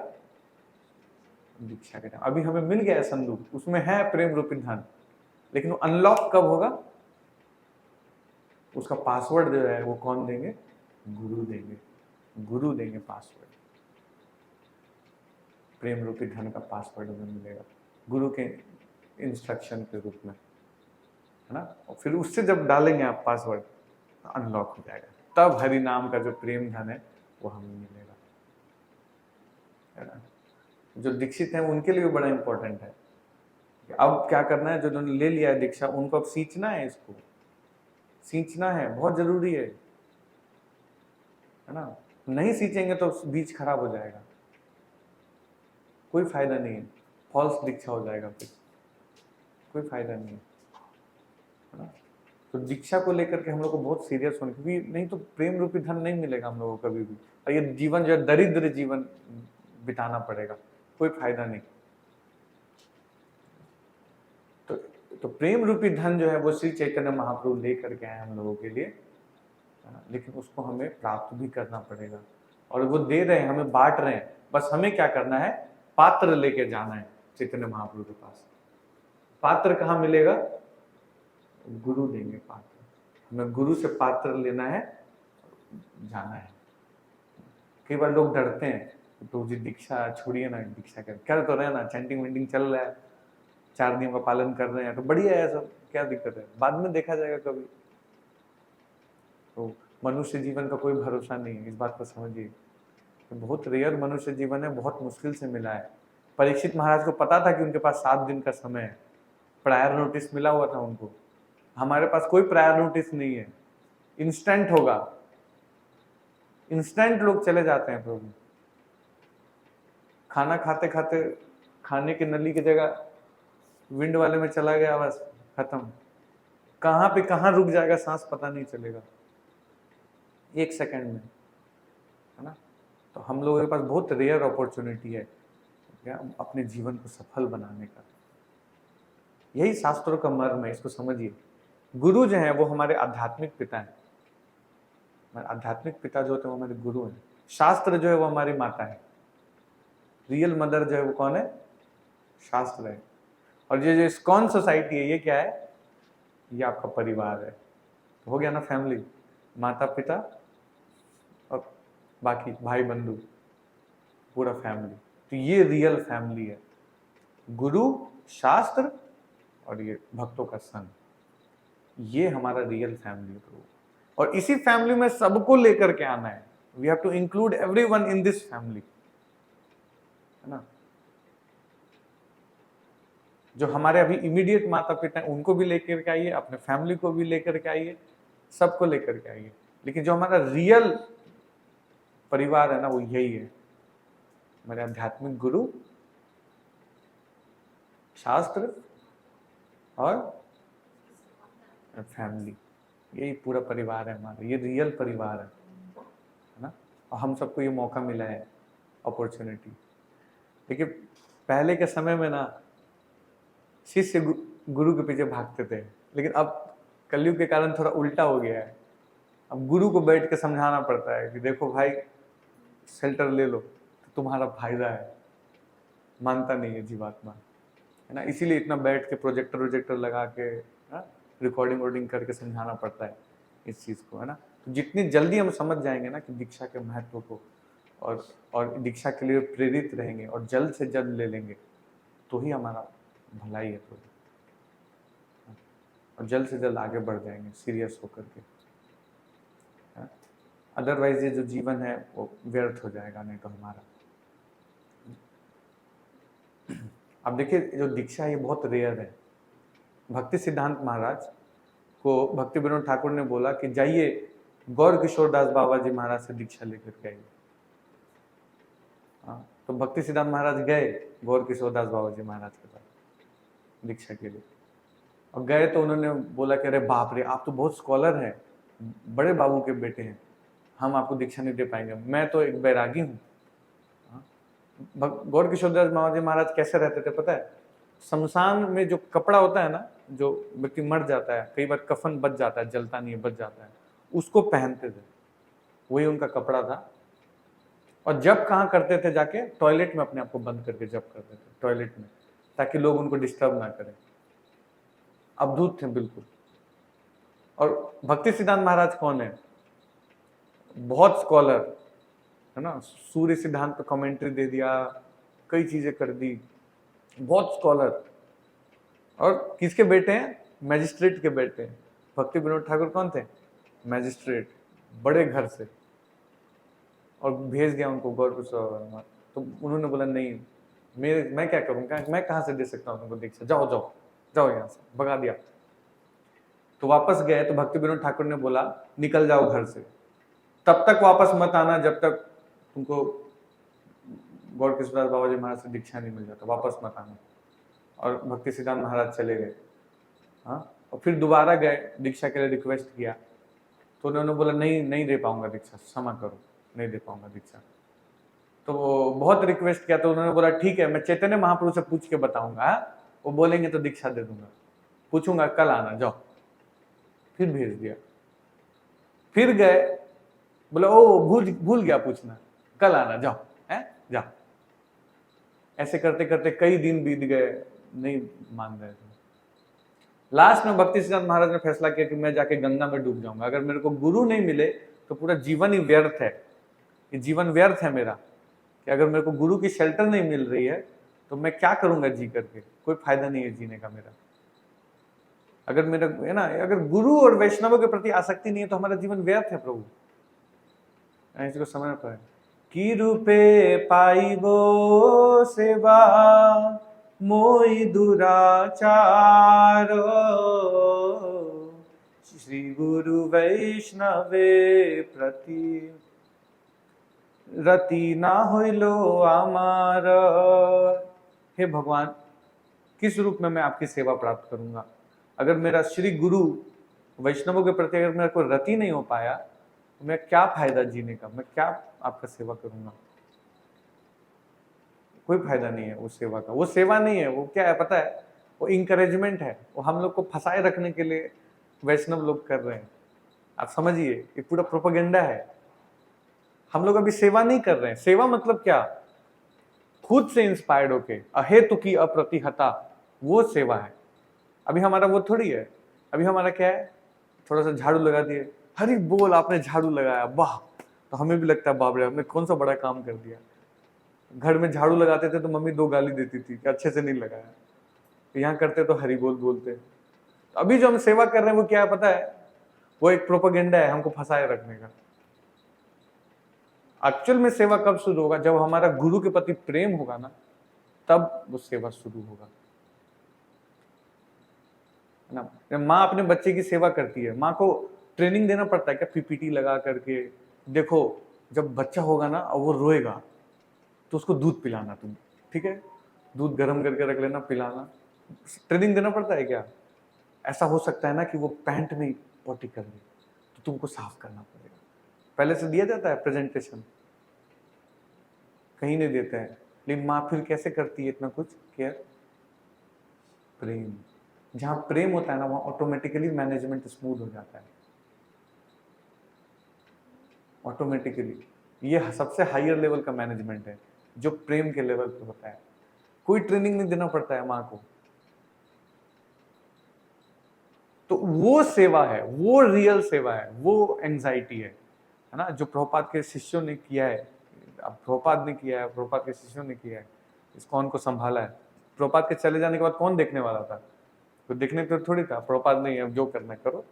दीक्षा के टाइम। अभी हमें मिल गया है संदूक, उसमें है प्रेम रूपी धन, लेकिन वो अनलॉक कब होगा? उसका पासवर्ड जो है वो कौन देंगे? गुरु देंगे। गुरु देंगे पासवर्ड, प्रेम रूपी धन का पासवर्ड हमें मिलेगा गुरु के इंस्ट्रक्शन के रूप में, है ना। और फिर उससे जब डालेंगे आप पासवर्ड तो अनलॉक हो जाएगा, तब हरि नाम का जो प्रेम धन है वो हमें मिलेगा, है ना। जो दीक्षित हैं उनके लिए भी बड़ा इंपॉर्टेंट है। अब क्या करना है? जो उन्होंने ले लिया है दीक्षा, उनको अब सींचना है, इसको सींचना है, बहुत जरूरी है ना। नहीं सींचेंगे तो बीज खराब हो जाएगा, कोई फायदा नहीं है, फॉल्स दीक्षा हो जाएगा, फिर कोई फायदा नहीं है ना। तो दीक्षा को लेकर के हम लोग को बहुत सीरियस होने, क्योंकि नहीं तो प्रेम रूपी धन नहीं मिलेगा हम लोगों को कभी भी, और ये जीवन जो है दरिद्र जीवन बिताना पड़ेगा, कोई फायदा नहीं। तो प्रेम रूपी धन जो है वो श्री चैतन्य महाप्रभु लेकर के आए हम लोगों के लिए, लेकिन उसको हमें प्राप्त भी करना पड़ेगा। और वो दे रहे हैं, हमें बांट रहे हैं, बस हमें क्या करना है? पात्र लेके जाना है चैतन्य महाप्रभु के पास। पात्र कहाँ मिलेगा? गुरु देंगे पात्र, हमें गुरु से पात्र लेना है, जाना है। कई बार लोग डरते हैं, तो जी दीक्षा छोड़िए ना, दीक्षा कर तो रहे ना, चैंटिंग वेंटिंग चल रहा है, 4 नियम का पालन कर रहे हैं तो बढ़िया है, सब क्या दिक्कत है, बाद में देखा जाएगा कभी। तो मनुष्य जीवन का कोई भरोसा नहीं है, इस बात को समझिए। तो बहुत रेयर मनुष्य जीवन है, बहुत मुश्किल से मिला है। परीक्षित महाराज को पता था कि उनके पास 7 दिन का समय है, प्रायर नोटिस मिला हुआ था उनको। हमारे पास कोई प्रायर नोटिस नहीं है, इंस्टेंट होगा, इंस्टेंट लोग चले जाते हैं प्रभु। खाना खाते खाते खाने की नली की जगह विंड वाले में चला गया, बस खत्म। कहां पे कहां रुक जाएगा सांस पता नहीं चलेगा, 1 सेकंड में, है ना। तो हम लोगों के पास बहुत रेयर अपॉर्चुनिटी है क्या अपने जीवन को सफल बनाने का। यही शास्त्रों का मर्म है, इसको समझिए। गुरु जो है वो हमारे आध्यात्मिक पिता है, हमारे आध्यात्मिक पिता जो होते हैं वो हमारे गुरु हैं। शास्त्र जो है वो हमारी माता है, रियल मदर जो है वो कौन है, शास्त्र है। और ये जो इस्कॉन सोसाइटी है, ये क्या है, ये आपका परिवार है। तो हो गया ना फैमिली, माता पिता और बाकी भाई बंधु, पूरा फैमिली। तो ये रियल फैमिली है, गुरु, शास्त्र और ये भक्तों का संग, ये हमारा रियल फैमिली है। और इसी फैमिली में सबको लेकर के आना है। We have to include everyone in this family, है ना। जो हमारे अभी इमीडिएट माता पिता हैं उनको भी लेकर के आइए, अपने फैमिली को भी लेकर के आइए, सबको लेकर के आइए। लेकिन जो हमारा रियल परिवार है ना, वो यही है, हमारे आध्यात्मिक गुरु, शास्त्र और फैमिली, यही पूरा परिवार है हमारा, ये रियल परिवार है ना। और हम सबको ये मौका मिला है, अपॉर्चुनिटी। देखिए पहले के समय में ना शिष्य गुरु के पीछे भागते थे, लेकिन अब कलयुग के कारण थोड़ा उल्टा हो गया है। अब गुरु को बैठ के समझाना पड़ता है कि देखो भाई शेल्टर ले लो तो तुम्हारा फायदा है, मानता नहीं है जीवात्मा, है ना। इसीलिए इतना बैठ के प्रोजेक्टर लगा के रिकॉर्डिंग वॉर्डिंग करके समझाना पड़ता है इस चीज़ को, है ना। तो जितनी जल्दी हम समझ जाएंगे ना कि दीक्षा के महत्व को, और दीक्षा के लिए प्रेरित रहेंगे और जल्द से जल्द ले लेंगे, तो ही हमारा भलाई है तो, और जल्द से जल्द आगे बढ़ जाएंगे सीरियस होकर के। अदरवाइज ये जो जीवन है वो व्यर्थ हो जाएगा, नहीं तो हमारा। अब देखिए जो दीक्षा है ये बहुत रेयर है। भक्ति सिद्धांत महाराज को भक्ति विनोद ठाकुर ने बोला कि जाइए गौर किशोर दास बाबा जी महाराज से दीक्षा लेकर के आइए। तो भक्ति सिद्धांत महाराज गए गौर किशोर दास बाबा जी महाराज के पास दीक्षा के लिए, और गए तो उन्होंने बोला कि अरे बाप रे, आप तो बहुत स्कॉलर हैं, बड़े बाबू के बेटे हैं, हम आपको दीक्षा नहीं दे पाएंगे, मैं तो एक बैरागी हूँ। गौर किशोर दास बाबा जी महाराज कैसे रहते थे पता है, शमशान में जो कपड़ा होता है ना, जो व्यक्ति मर जाता है, कई बार कफन बच जाता है, जलता नहीं है, बच जाता है, उसको पहनते थे, वही उनका कपड़ा था। और जब कहाँ करते थे, जाके टॉयलेट में अपने आप को बंद करके जब करते थे, टॉयलेट में, ताकि लोग उनको डिस्टर्ब ना करें। अवधूत थे बिल्कुल। और भक्ति सिद्धांत महाराज कौन है, बहुत स्कॉलर, है ना, सूर्य सिद्धांत पे कमेंट्री दे दिया, कई चीजें कर दी, बहुत स्कॉलर। और किसके बेटे हैं, मैजिस्ट्रेट के बेटे हैं। भक्ति विनोद ठाकुर कौन थे, मैजिस्ट्रेट, बड़े घर से, और भेज दिया उनको गौर किशोर। तो उन्होंने बोला नहीं, मैं क्या करूँगा, मैं कहाँ से दे सकता हूँ उनको दीक्षा, जाओ जाओ जाओ यहाँ से, भगा दिया। तो वापस गए तो भक्ति विनोद ठाकुर ने बोला निकल जाओ घर से, तब तक वापस मत आना जब तक तुमको गौर किशोर बाबा जी महाराज से दीक्षा नहीं मिल जाता, वापस मत आना। और भक्ति सिद्धांत महाराज चले गए। हाँ, और फिर दोबारा गए, दीक्षा के लिए रिक्वेस्ट किया, तो उन्होंने बोला नहीं दे पाऊंगा दीक्षा, क्षमा करो, नहीं दे पाऊंगा दीक्षा। तो वो बहुत रिक्वेस्ट किया, तो उन्होंने बोला ठीक है, मैं चैतन्य महाप्रभु से पूछ के बताऊंगा, वो बोलेंगे तो दीक्षा दे दूंगा, पूछूंगा, कल आना, जाओ। फिर भेज दिया, फिर गए, बोला ओ भूल गया पूछना, कल आना, जाओ, है जाओ। ऐसे करते करते कई दिन बीत गए, नहीं मान रहे थे। लास्ट में भक्ति सिद्धांत महाराज ने फैसला किया कि मैं जाके गंगा में डूब जाऊंगा। अगर मेरे को गुरु नहीं मिले तो पूरा जीवन ही व्यर्थ है, ये जीवन व्यर्थ है मेरा, कि अगर मेरे को गुरु की शेल्टर नहीं मिल रही है तो मैं क्या करूंगा जी करके, कोई फायदा नहीं है जीने का मेरा। अगर मेरा है ना, अगर गुरु और वैष्णवों के प्रति आसक्ति नहीं है तो हमारा जीवन व्यर्थ है प्रभु, इसको समझ पाए। की रूपे पाइबो सेवा मोई दुराचारो, श्री गुरु वैष्णवे प्रति रति ना होइलो आमार। हे भगवान, किस रूप में मैं आपकी सेवा प्राप्त करूंगा? अगर मेरा श्री गुरु वैष्णवों के प्रति अगर मेरे को रति नहीं हो पाया तो मैं क्या फायदा जीने का, मैं क्या आपका सेवा करूंगा? कोई फायदा नहीं है उस सेवा का। वो सेवा नहीं है, वो क्या है पता है? वो इंकरेजमेंट है, वो हम लोग को फंसाए रखने के लिए वैष्णव लोग कर रहे हैं। आप समझिए, ये पूरा प्रोपेगेंडा है। हम लोग अभी सेवा नहीं कर रहे हैं। सेवा मतलब क्या? खुद से इंस्पायर्ड होके अहेतु की अप्रतिहता, वो सेवा है। अभी हमारा वो थोड़ी है। अभी हमारा क्या है? थोड़ा सा झाड़ू लगा दिए, हरी बोल आपने झाड़ू लगाया, वाह, तो हमें भी लगता है बाप रे हमने कौन सा बड़ा काम कर दिया। घर में झाड़ू लगाते थे तो मम्मी 2 गाली देती थी कि अच्छे से नहीं लगाया। यहाँ करते तो हरी बोल बोलते। तो अभी जो हम सेवा कर रहे हैं वो क्या है पता है? वो एक प्रोपेगेंडा है हमको फंसाए रखने का। एक्चुअल में सेवा कब शुरू होगा? जब हमारा गुरु के प्रति प्रेम होगा ना, तब वो सेवा शुरू होगा ना। माँ अपने बच्चे की सेवा करती है, माँ को ट्रेनिंग देना पड़ता है क्या? पीपीटी लगा करके। देखो, जब बच्चा होगा ना और वो रोएगा तो उसको दूध पिलाना तुम, ठीक है? दूध गर्म करके रख लेना, पिलाना। ट्रेनिंग देना पड़ता है क्या? ऐसा हो सकता है ना कि वो पैंट में पोटी कर ले तो तुमको साफ करना पड़ेगा। पहले से दिया जाता है प्रेजेंटेशन? कहीं नहीं देते हैं। लेकिन माँ फिर कैसे करती है इतना कुछ केयर? प्रेम। जहां प्रेम होता है ना वहां ऑटोमेटिकली मैनेजमेंट स्मूथ हो जाता है, ऑटोमेटिकली। ये सबसे हायर लेवल का मैनेजमेंट है जो प्रेम के लेवल पे होता है। कोई ट्रेनिंग नहीं देना पड़ता है माँ को। तो वो सेवा है, वो रियल सेवा है, वो एंजाइटी है ना, जो प्रभुपाद के शिष्यों ने किया है। अब प्रभुपाद ने किया है, प्रभुपाद के शिष्यों ने किया है, इस कौन को संभाला है। प्रभुपाद के चले जाने के बाद कौन देखने वाला था? तो देखने तो थोड़ी था, प्रभुपाद नहीं, अब जो करना है करो।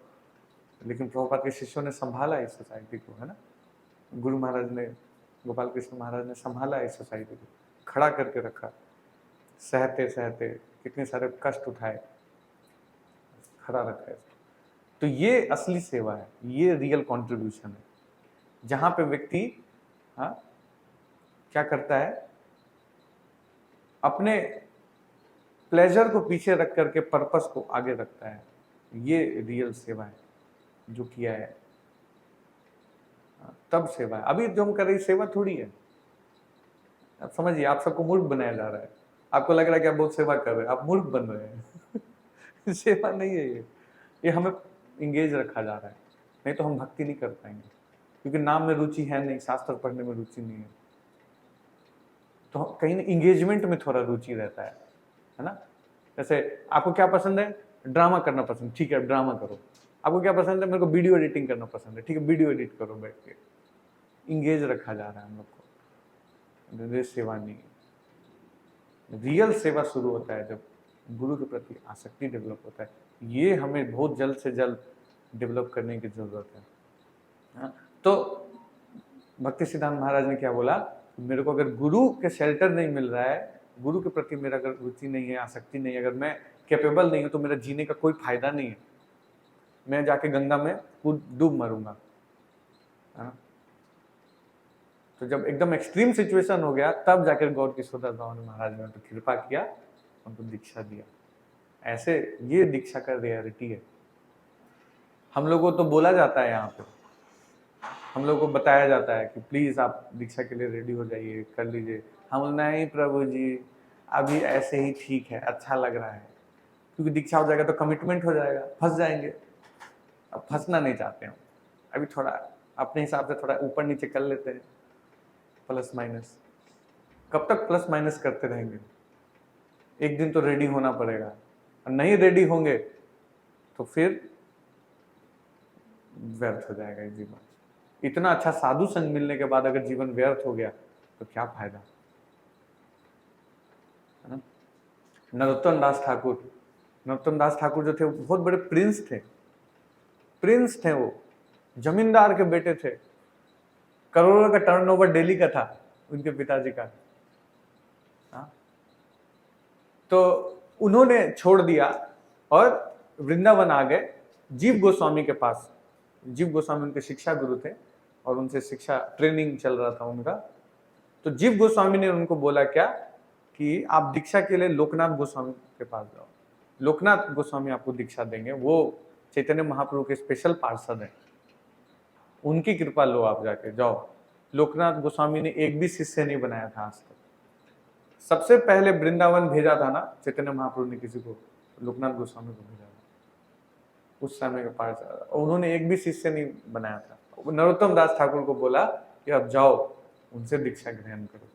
लेकिन प्रभुपाद के शिष्यों ने संभाला इस सोसाइटी को, है ना। गुरु महाराज ने, गोपाल कृष्ण महाराज ने संभाला इस सोसाइटी को, खड़ा करके रखा। सहते सहते कितने सारे कष्ट उठाए, खड़ा रखा है। तो ये असली सेवा है, ये रियल कंट्रीब्यूशन है, जहां पे व्यक्ति क्या करता है? अपने प्लेजर को पीछे रख करके पर्पस को आगे रखता है। ये रियल सेवा है जो किया है, तब सेवा है। अभी जो हम कर रही सेवा थोड़ी है। आप समझिए, आप सबको मूर्ख बनाया जा रहा है। आपको लग रहा है कि आप बहुत सेवा कर रहे हैं, आप मूर्ख बन रहे हैं। सेवा नहीं है ये हमें इंगेज रखा जा रहा है। नहीं तो हम भक्ति नहीं कर पाएंगे, क्योंकि नाम में रुचि है नहीं, शास्त्र पढ़ने में रुचि नहीं है। तो कहीं ना इंगेजमेंट में थोड़ा रुचि रहता है ना। जैसे आपको क्या पसंद है? ड्रामा करना पसंद, ठीक है ड्रामा करो। आपको क्या पसंद है? मेरे को वीडियो एडिटिंग करना पसंद है, ठीक है वीडियो एडिट करो बैठ के। इंगेज रखा जा रहा है हम लोग को। ये सेवा नहीं है। रियल सेवा शुरू होता है जब गुरु के प्रति आसक्ति डेवलप होता है। ये हमें बहुत जल्द से जल्द डेवलप करने की जरूरत है। तो भक्ति सिद्धांत महाराज ने क्या बोला? मेरे को अगर गुरु के शेल्टर नहीं मिल रहा है, गुरु के प्रति मेरा अगर रुचि नहीं है, आसक्ति नहीं है, अगर मैं कैपेबल नहीं हूं तो मेरा जीने का कोई फायदा नहीं है। मैं जाके गंगा में डूब मरूंगा। तो जब एकदम एक्सट्रीम सिचुएशन हो गया, तब जाकर गौर किशोरदास बाबा महाराज ने तो कृपा किया, उनको दीक्षा दिया। ऐसे ये दीक्षा का रियलिटी है। हम लोगों को तो बोला जाता है, यहाँ पे हम लोगों को बताया जाता है कि प्लीज आप दीक्षा के लिए रेडी हो जाइए, कर लीजिए। हम नहीं प्रभु जी, अभी ऐसे ही ठीक है, अच्छा लग रहा है। क्योंकि दीक्षा हो जाएगा तो कमिटमेंट हो जाएगा, फंस जाएंगे। अब फंसना नहीं चाहते हम, अभी थोड़ा अपने हिसाब से थोड़ा ऊपर नीचे कर लेते हैं, प्लस माइनस। कब तक प्लस माइनस करते रहेंगे? एक दिन तो रेडी होना पड़ेगा, और नहीं रेडी होंगे तो फिर व्यर्थ हो जाएगा ये जीवन। इतना अच्छा साधु संग मिलने के बाद अगर जीवन व्यर्थ हो गया तो क्या फायदा, है ना। नरोत्तम दास ठाकुर जो थे वो बहुत बड़े प्रिंस थे वो, जमींदार के बेटे थे, करोड़ों का टर्नओवर डेली का था उनके पिताजी का। हाँ? तो उन्होंने छोड़ दिया और वृंदावन आ गए जीव गोस्वामी के पास। जीव गोस्वामी उनके शिक्षा गुरु थे और उनसे शिक्षा ट्रेनिंग चल रहा था उनका। तो जीव गोस्वामी ने उनको बोला क्या कि आप दीक्षा के लिए लोकनाथ गोस्वामी के पास जाओ, लोकनाथ गोस्वामी आपको दीक्षा देंगे, वो चैतन्य महाप्रभु के स्पेशल पार्षद हैं, उनकी कृपा लो, आप जाके जाओ। लोकनाथ गोस्वामी ने एक भी शिष्य नहीं बनाया था आज तक। सबसे पहले वृंदावन भेजा था ना चैतन्य महाप्रभु ने किसी को, लोकनाथ गोस्वामी को भेजा था उस समय के पार्षद, उन्होंने एक भी शिष्य नहीं बनाया था। नरोत्तम दास ठाकुर को बोला कि अब जाओ उनसे दीक्षा ग्रहण करो।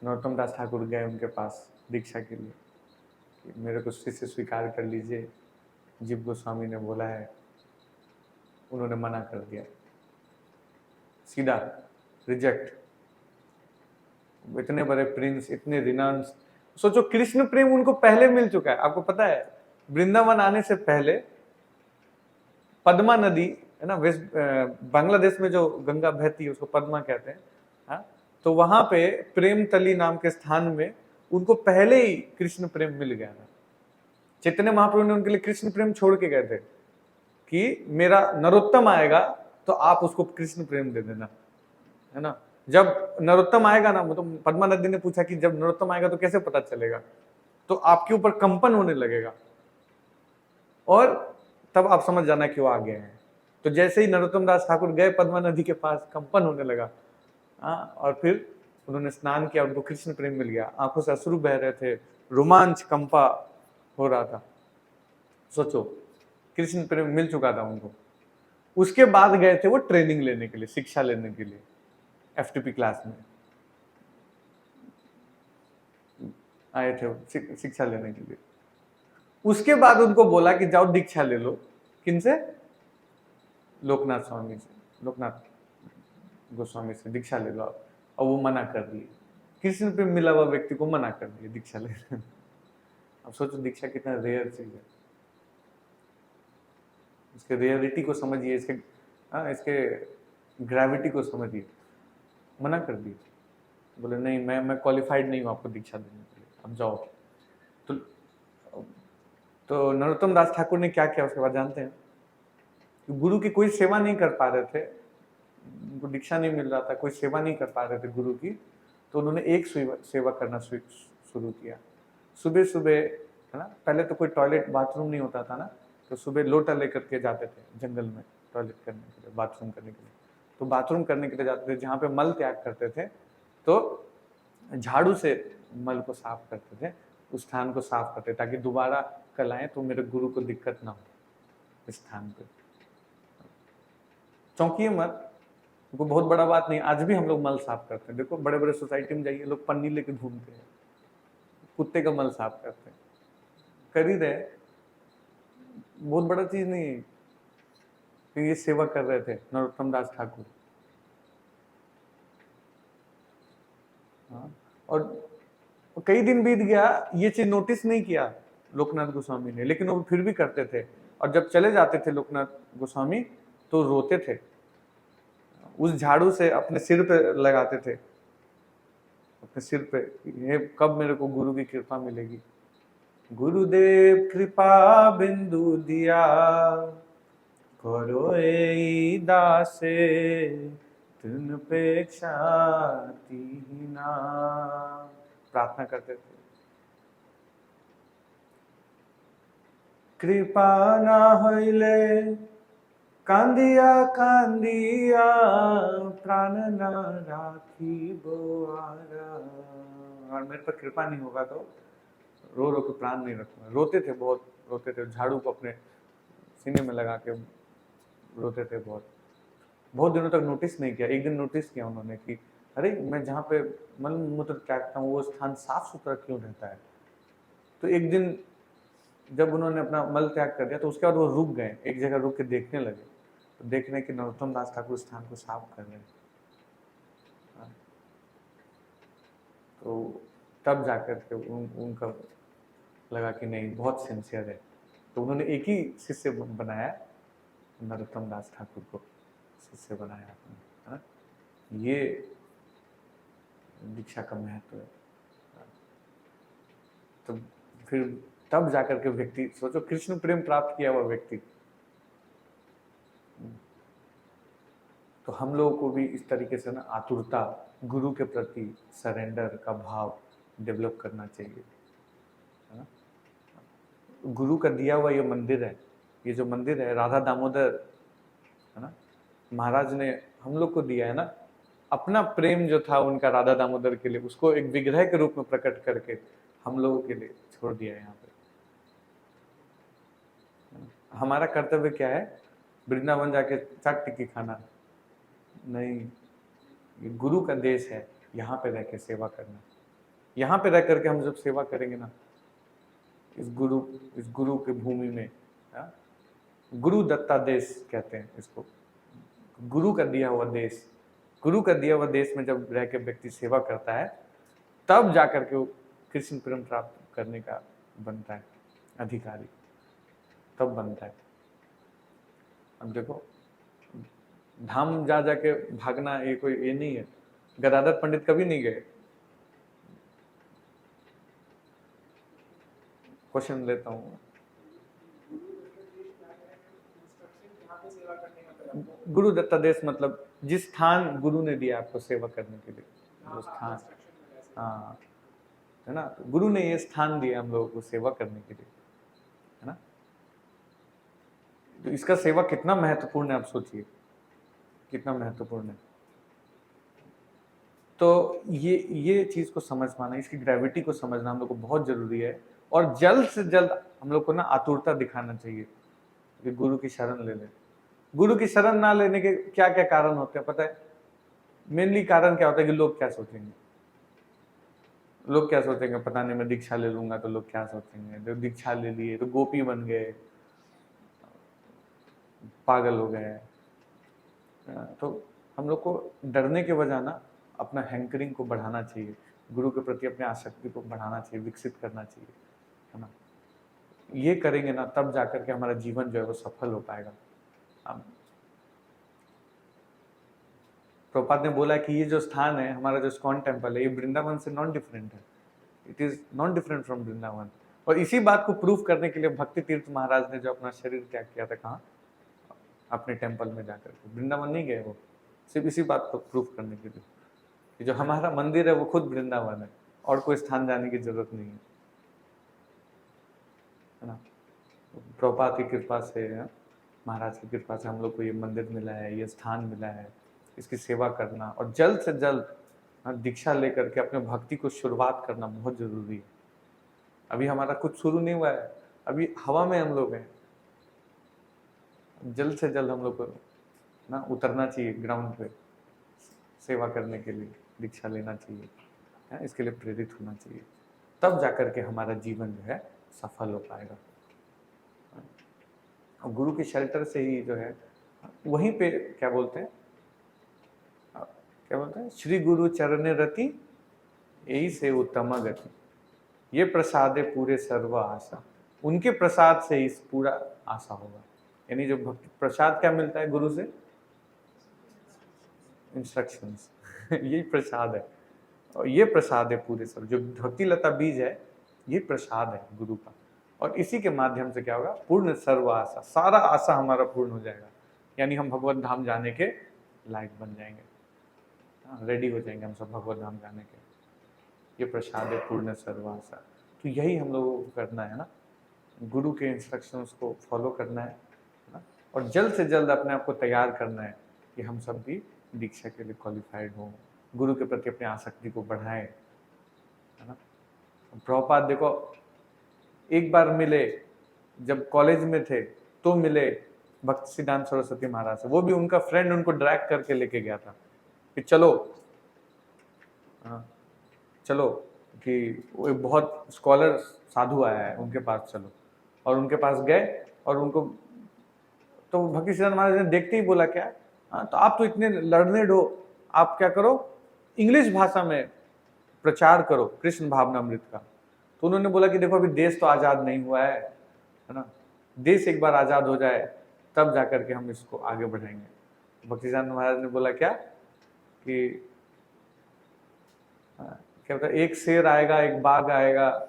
नरोत्तम दास ठाकुर गए उनके पास दीक्षा के लिए कि मेरे को शिष्य स्वीकार कर लीजिए। जीव गोस्वामी ने बोला है, उन्होंने मना कर दिया, सीधा रिजेक्ट। इतने बड़े प्रिंस, इतने रिनाउंस, सोचो कृष्ण प्रेम उनको पहले मिल चुका है। आपको पता है वृंदावन आने से पहले पद्मा नदी है ना, वेस्ट बांग्लादेश में जो गंगा बहती है उसको पद्मा कहते हैं। हाँ? तो वहां पे प्रेम तली नाम के स्थान में उनको पहले ही कृष्ण प्रेम मिल गया था। चैतन्य महाप्रभु ने उनके लिए कृष्ण प्रेम छोड़ के गए थे कि मेरा नरोत्तम आएगा तो आप उसको कृष्ण प्रेम दे देना, है ना। जब नरोत्तम आएगा ना, मतलब पद्मा नदी ने पूछा कि जब नरोत्तम आएगा तो कैसे पता चलेगा, तो आपके ऊपर कंपन होने लगेगा और तब आप समझ जाना क्यों आ गए हैं। तो जैसे ही नरोत्तम दास ठाकुर गए पद्मा नदी के पास, कंपन होने लगा। और फिर उन्होंने स्नान किया, उनको कृष्ण प्रेम मिल गया, आंखों से अश्रु बह रहे थे, रोमांच कंपा हो रहा था। सोचो कृष्ण प्रेम मिल चुका था उनको। उसके बाद गए थे वो ट्रेनिंग लेने के लिए, शिक्षा लेने के लिए, एफटीपी क्लास में आए थे शिक्षा लेने के लिए। उसके बाद उनको बोला कि जाओ दीक्षा ले लो। किनसे? लोकनाथ स्वामी से, लोकनाथ गोस्वामी से दीक्षा ले लो आप। और वो मना कर दिए, कृष्ण पे मिला हुआ व्यक्ति को मना कर दिए दीक्षा ले। अब सोचो दीक्षा कितना रेयर चीज है, इसके रेयरिटी को समझिए, इसके ग्रेविटी को समझिए। मना कर दिए, बोले नहीं मैं क्वालिफाइड नहीं हूँ आपको दीक्षा देने के लिए, अब जाओ। तो नरोत्तम दास ठाकुर ने क्या किया उसके बाद जानते हैं? गुरु की कोई सेवा नहीं कर पा रहे थे, उनको दीक्षा नहीं मिल रहा था, कोई सेवा नहीं कर पा रहे थे गुरु की, तो उन्होंने एक सेवा करना शुरू किया। सुबह सुबह, है ना, पहले तो कोई टॉयलेट बाथरूम नहीं होता था ना, तो सुबह लोटा लेकर के जाते थे जंगल में टॉयलेट करने के लिए, बाथरूम करने के लिए। तो बाथरूम करने के लिए जाते थे, जहाँ पे मल त्याग करते थे तो झाड़ू से मल को साफ करते थे, उस स्थान को साफ करते ताकि दोबारा कल आए तो मेरे गुरु को दिक्कत ना हो इस स्थान पे। चौंकिए मत, वो बहुत बड़ा बात नहीं। आज भी हम लोग मल साफ करते हैं, देखो बड़े बड़े सोसाइटी में जाइए, लोग पन्नी लेके घूमते हैं, कुत्ते का मल साफ करते हैं, कर ही रहे, बहुत बड़ा चीज नहीं है। तो ये सेवा कर रहे थे नरोत्तम दास ठाकुर। और कई दिन बीत गया, ये चीज नोटिस नहीं किया लोकनाथ गोस्वामी ने, लेकिन वो फिर भी करते थे। और जब चले जाते थे लोकनाथ गोस्वामी तो रोते थे, उस झाड़ू से अपने सिर पे लगाते थे, अपने सिर पे, ये कब मेरे को गुरु की कृपा मिलेगी। गुरुदेव कृपा बिंदु दिया, करो ए दासे तुन पेक्षा तीना, प्रार्थना करते थे। कृपा ना होइले कांदिया कांदिया प्राण ना राखी बोआरा। और मेरे पर कृपा नहीं होगा तो रो रो के प्राण नहीं रखूंगा। रोते थे, बहुत रोते थे, झाड़ू को अपने सीने में लगा के रोते थे। बहुत दिनों तक नोटिस नहीं किया। एक दिन नोटिस किया उन्होंने कि अरे मैं जहाँ पे मल मूत्र त्यागता हूँ वो स्थान साफ सुथरा क्यों रहता है। तो एक दिन जब उन्होंने अपना मल त्याग कर दिया तो उसके बाद वो रुक गए, एक जगह रुक के देखने लगे, तो देखने कि नरोत्तम दास ठाकुर स्थान को साफ कर रहे हैं। तो तब जाकर के उनका लगा कि नहीं, बहुत सिंसियर है, तो उन्होंने एक ही शिष्य बनाया, नरोत्तम दास ठाकुर को शिष्य बनाया आपने, है ना। ये दीक्षा का महत्व है। तो फिर तब जाकर के व्यक्ति, सोचो कृष्ण प्रेम प्राप्त किया हुआ व्यक्ति, तो हम लोगों को भी इस तरीके से ना आतुरता, गुरु के प्रति सरेंडर का भाव डेवलप करना चाहिए, है ना। गुरु का दिया हुआ ये मंदिर है, ये जो मंदिर है राधा दामोदर, है ना, महाराज ने हम लोग को दिया है ना, अपना प्रेम जो था उनका राधा दामोदर के लिए, उसको एक विग्रह के रूप में प्रकट करके हम लोगों के लिए छोड़ दिया है यहाँ पे। हमारा कर्तव्य क्या है, वृंदावन जाके चाट टिक्की खाना नहीं, ये गुरु का देश है, यहाँ पे रह के सेवा करना। यहाँ पे रह करके हम जब सेवा करेंगे ना, इस गुरु की भूमि में, हा? गुरु दत्ता देश कहते हैं इसको, गुरु का दिया हुआ देश, गुरु का दिया हुआ देश में जब रह के व्यक्ति सेवा करता है, तब जाकर के वो कृष्ण प्रेम प्राप्त करने का बनता है अधिकारी, तब बनता है। अब देखो, धाम जा जाके भागना ये कोई ये नहीं है। गदाधर पंडित कभी नहीं गए। क्वेश्चन लेता हूँ, गुरु दत्ता देश मतलब जिस स्थान गुरु ने दिया आपको सेवा करने के लिए, वो स्थान, हाँ, है ना, गुरु ने ये स्थान दिया हम लोगों को सेवा करने के लिए, है ना। तो इसका सेवा कितना महत्वपूर्ण है, आप सोचिए कितना महत्वपूर्ण है। तो ये चीज को समझ पाना, इसकी ग्रेविटी को समझना हम लोग को बहुत जरूरी है। और जल्द से जल्द हम लोग को ना आतुरता दिखाना चाहिए कि गुरु की शरण ले लें। गुरु की शरण ना लेने के क्या क्या कारण होते हैं पता है? मेनली कारण क्या होता है कि लोग क्या सोचेंगे, लोग क्या सोचेंगे, पता नहीं मैं दीक्षा ले लूंगा तो लोग क्या सोचेंगे, तो दीक्षा ले लिए तो गोपी बन गए, पागल हो गए। तो हम लोग को डरने के बजाय ना अपना हैंकरिंग को बढ़ाना चाहिए, गुरु के प्रति अपने आसक्ति को बढ़ाना चाहिए, विकसित करना चाहिए, है ना। ये करेंगे ना तब जाकर के हमारा जीवन जो है वो सफल हो पाएगा। प्रभुपाद ने बोला कि ये जो स्थान है हमारा, जो इस्कॉन टेम्पल है, ये वृंदावन से नॉन डिफरेंट है, it is non different from Vrindavan. और इसी बात को प्रूफ करने के लिए भक्ति तीर्थ महाराज ने जो अपना शरीर त्याग किया था, कहाँ? अपने टेम्पल में जाकर के, वृंदावन नहीं गए वो, सिर्फ इसी बात को प्रूफ करने के लिए कि जो हमारा मंदिर है वो खुद वृंदावन है, और कोई स्थान जाने की जरूरत नहीं है ना। प्रभुपाद की कृपा से, महाराज की कृपा से हम लोग को ये मंदिर मिला है, ये स्थान मिला है, इसकी सेवा करना और जल्द से जल्द दीक्षा लेकर के अपने भक्ति को शुरुआत करना बहुत जरूरी है। अभी हमारा कुछ शुरू नहीं हुआ है, अभी हवा में हम लोग हैं। जल्द से जल्द हम लोग को ना उतरना चाहिए ग्राउंड पे, सेवा करने के लिए दीक्षा लेना चाहिए, इसके लिए प्रेरित होना चाहिए, तब जाकर के हमारा जीवन जो है सफल हो पाएगा। और गुरु के शेल्टर से ही जो है वहीं पे क्या बोलते हैं, श्री गुरु चरण रति यही से उत्तम गति, ये प्रसाद है पूरे सर्व आशा, उनके प्रसाद से इस पूरा आशा होगा। यानी जो भक्ति प्रसाद क्या मिलता है गुरु से? इंस्ट्रक्शंस यही प्रसाद है, और ये प्रसाद है पूरे सर्व, जो भक्ति लता बीज है ये प्रसाद है गुरु का, और इसी के माध्यम से क्या होगा? पूर्ण सर्व आशा, सारा आशा हमारा पूर्ण हो जाएगा, यानी हम भगवत धाम जाने के लायक बन जाएंगे, रेडी हो जाएंगे हम सब भगवत धाम जाने के। ये प्रसाद है पूर्ण सर्व आशा। तो यही हम लोगों को करना है ना, गुरु के इंस्ट्रक्शंस को फॉलो करना है ना, और जल्द से जल्द अपने आप को तैयार करना है कि हम सब भी दीक्षा के लिए क्वालिफाइड हों, गुरु के प्रति अपनी आसक्ति को बढ़ाएं, है ना। प्रभुपाद देखो, एक बार मिले जब कॉलेज में थे तो मिले भक्ति सिद्धांत सरस्वती महाराज से, वो भी उनका फ्रेंड उनको ड्रैग करके लेके गया था कि चलो, चलो कि वो एक बहुत स्कॉलर साधु आया है उनके पास चलो, और उनके पास गए और उनको, तो भक्ति सिद्धांत महाराज ने देखते ही बोला क्या, हाँ तो आप तो इतने लर्नेड हो, आप क्या करो इंग्लिश भाषा में प्रचार करो कृष्ण भावनामृत का। तो उन्होंने बोला कि देखो अभी देश तो आजाद नहीं हुआ है ना, देश एक बार आजाद हो जाए तब जाकर के हम इसको आगे बढ़ाएंगे। भक्ति सिद्धांत महाराज ने बोला क्या कि क्या होता है, एक शेर आएगा, एक बाघ आएगा,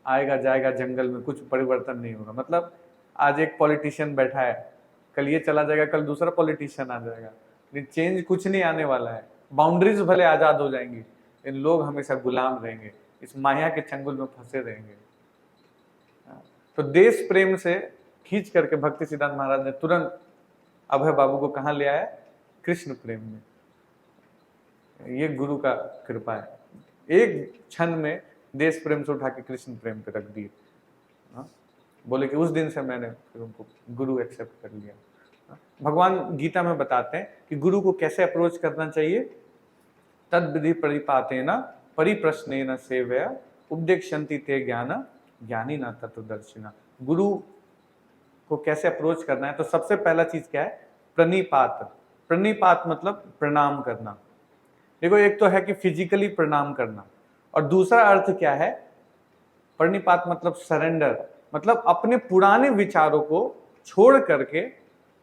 आएगा जाएगा जंगल में, कुछ परिवर्तन नहीं होगा। मतलब आज एक पॉलिटिशियन बैठा है, कल ये चला जाएगा, कल दूसरा पॉलिटिशियन आ जाएगा, लेकिन चेंज कुछ नहीं आने वाला है। बाउंड्रीज भले आजाद हो जाएंगी, इन लोग हमेशा गुलाम रहेंगे, इस माया के चंगुल में फंसे रहेंगे। तो देश प्रेम से खींच करके भक्ति सिद्धांत महाराज ने तुरंत अभय बाबू को कहाँ ले आया, कृष्ण प्रेम में। ये गुरु का कृपा है, एक क्षण में देश प्रेम से उठा के कृष्ण प्रेम पे रख दिए। बोले कि उस दिन से मैंने फिर उनको गुरु एक्सेप्ट कर लिया। भगवान गीता में बताते हैं कि गुरु को कैसे अप्रोच करना चाहिए। तद विधि परिपातेन परिप्रश्नेन सेवया उपदेक्षन्ति ते ज्ञान ज्ञानी न तत्वदर्शिना। गुरु को कैसे अप्रोच करना है, तो सबसे पहला चीज क्या है, प्रणिपात। प्रणिपात मतलब प्रणाम करना। देखो एक तो है कि फिजिकली प्रणाम करना, और दूसरा अर्थ क्या है, प्रणिपात मतलब सरेंडर, मतलब अपने पुराने विचारों को छोड़ करके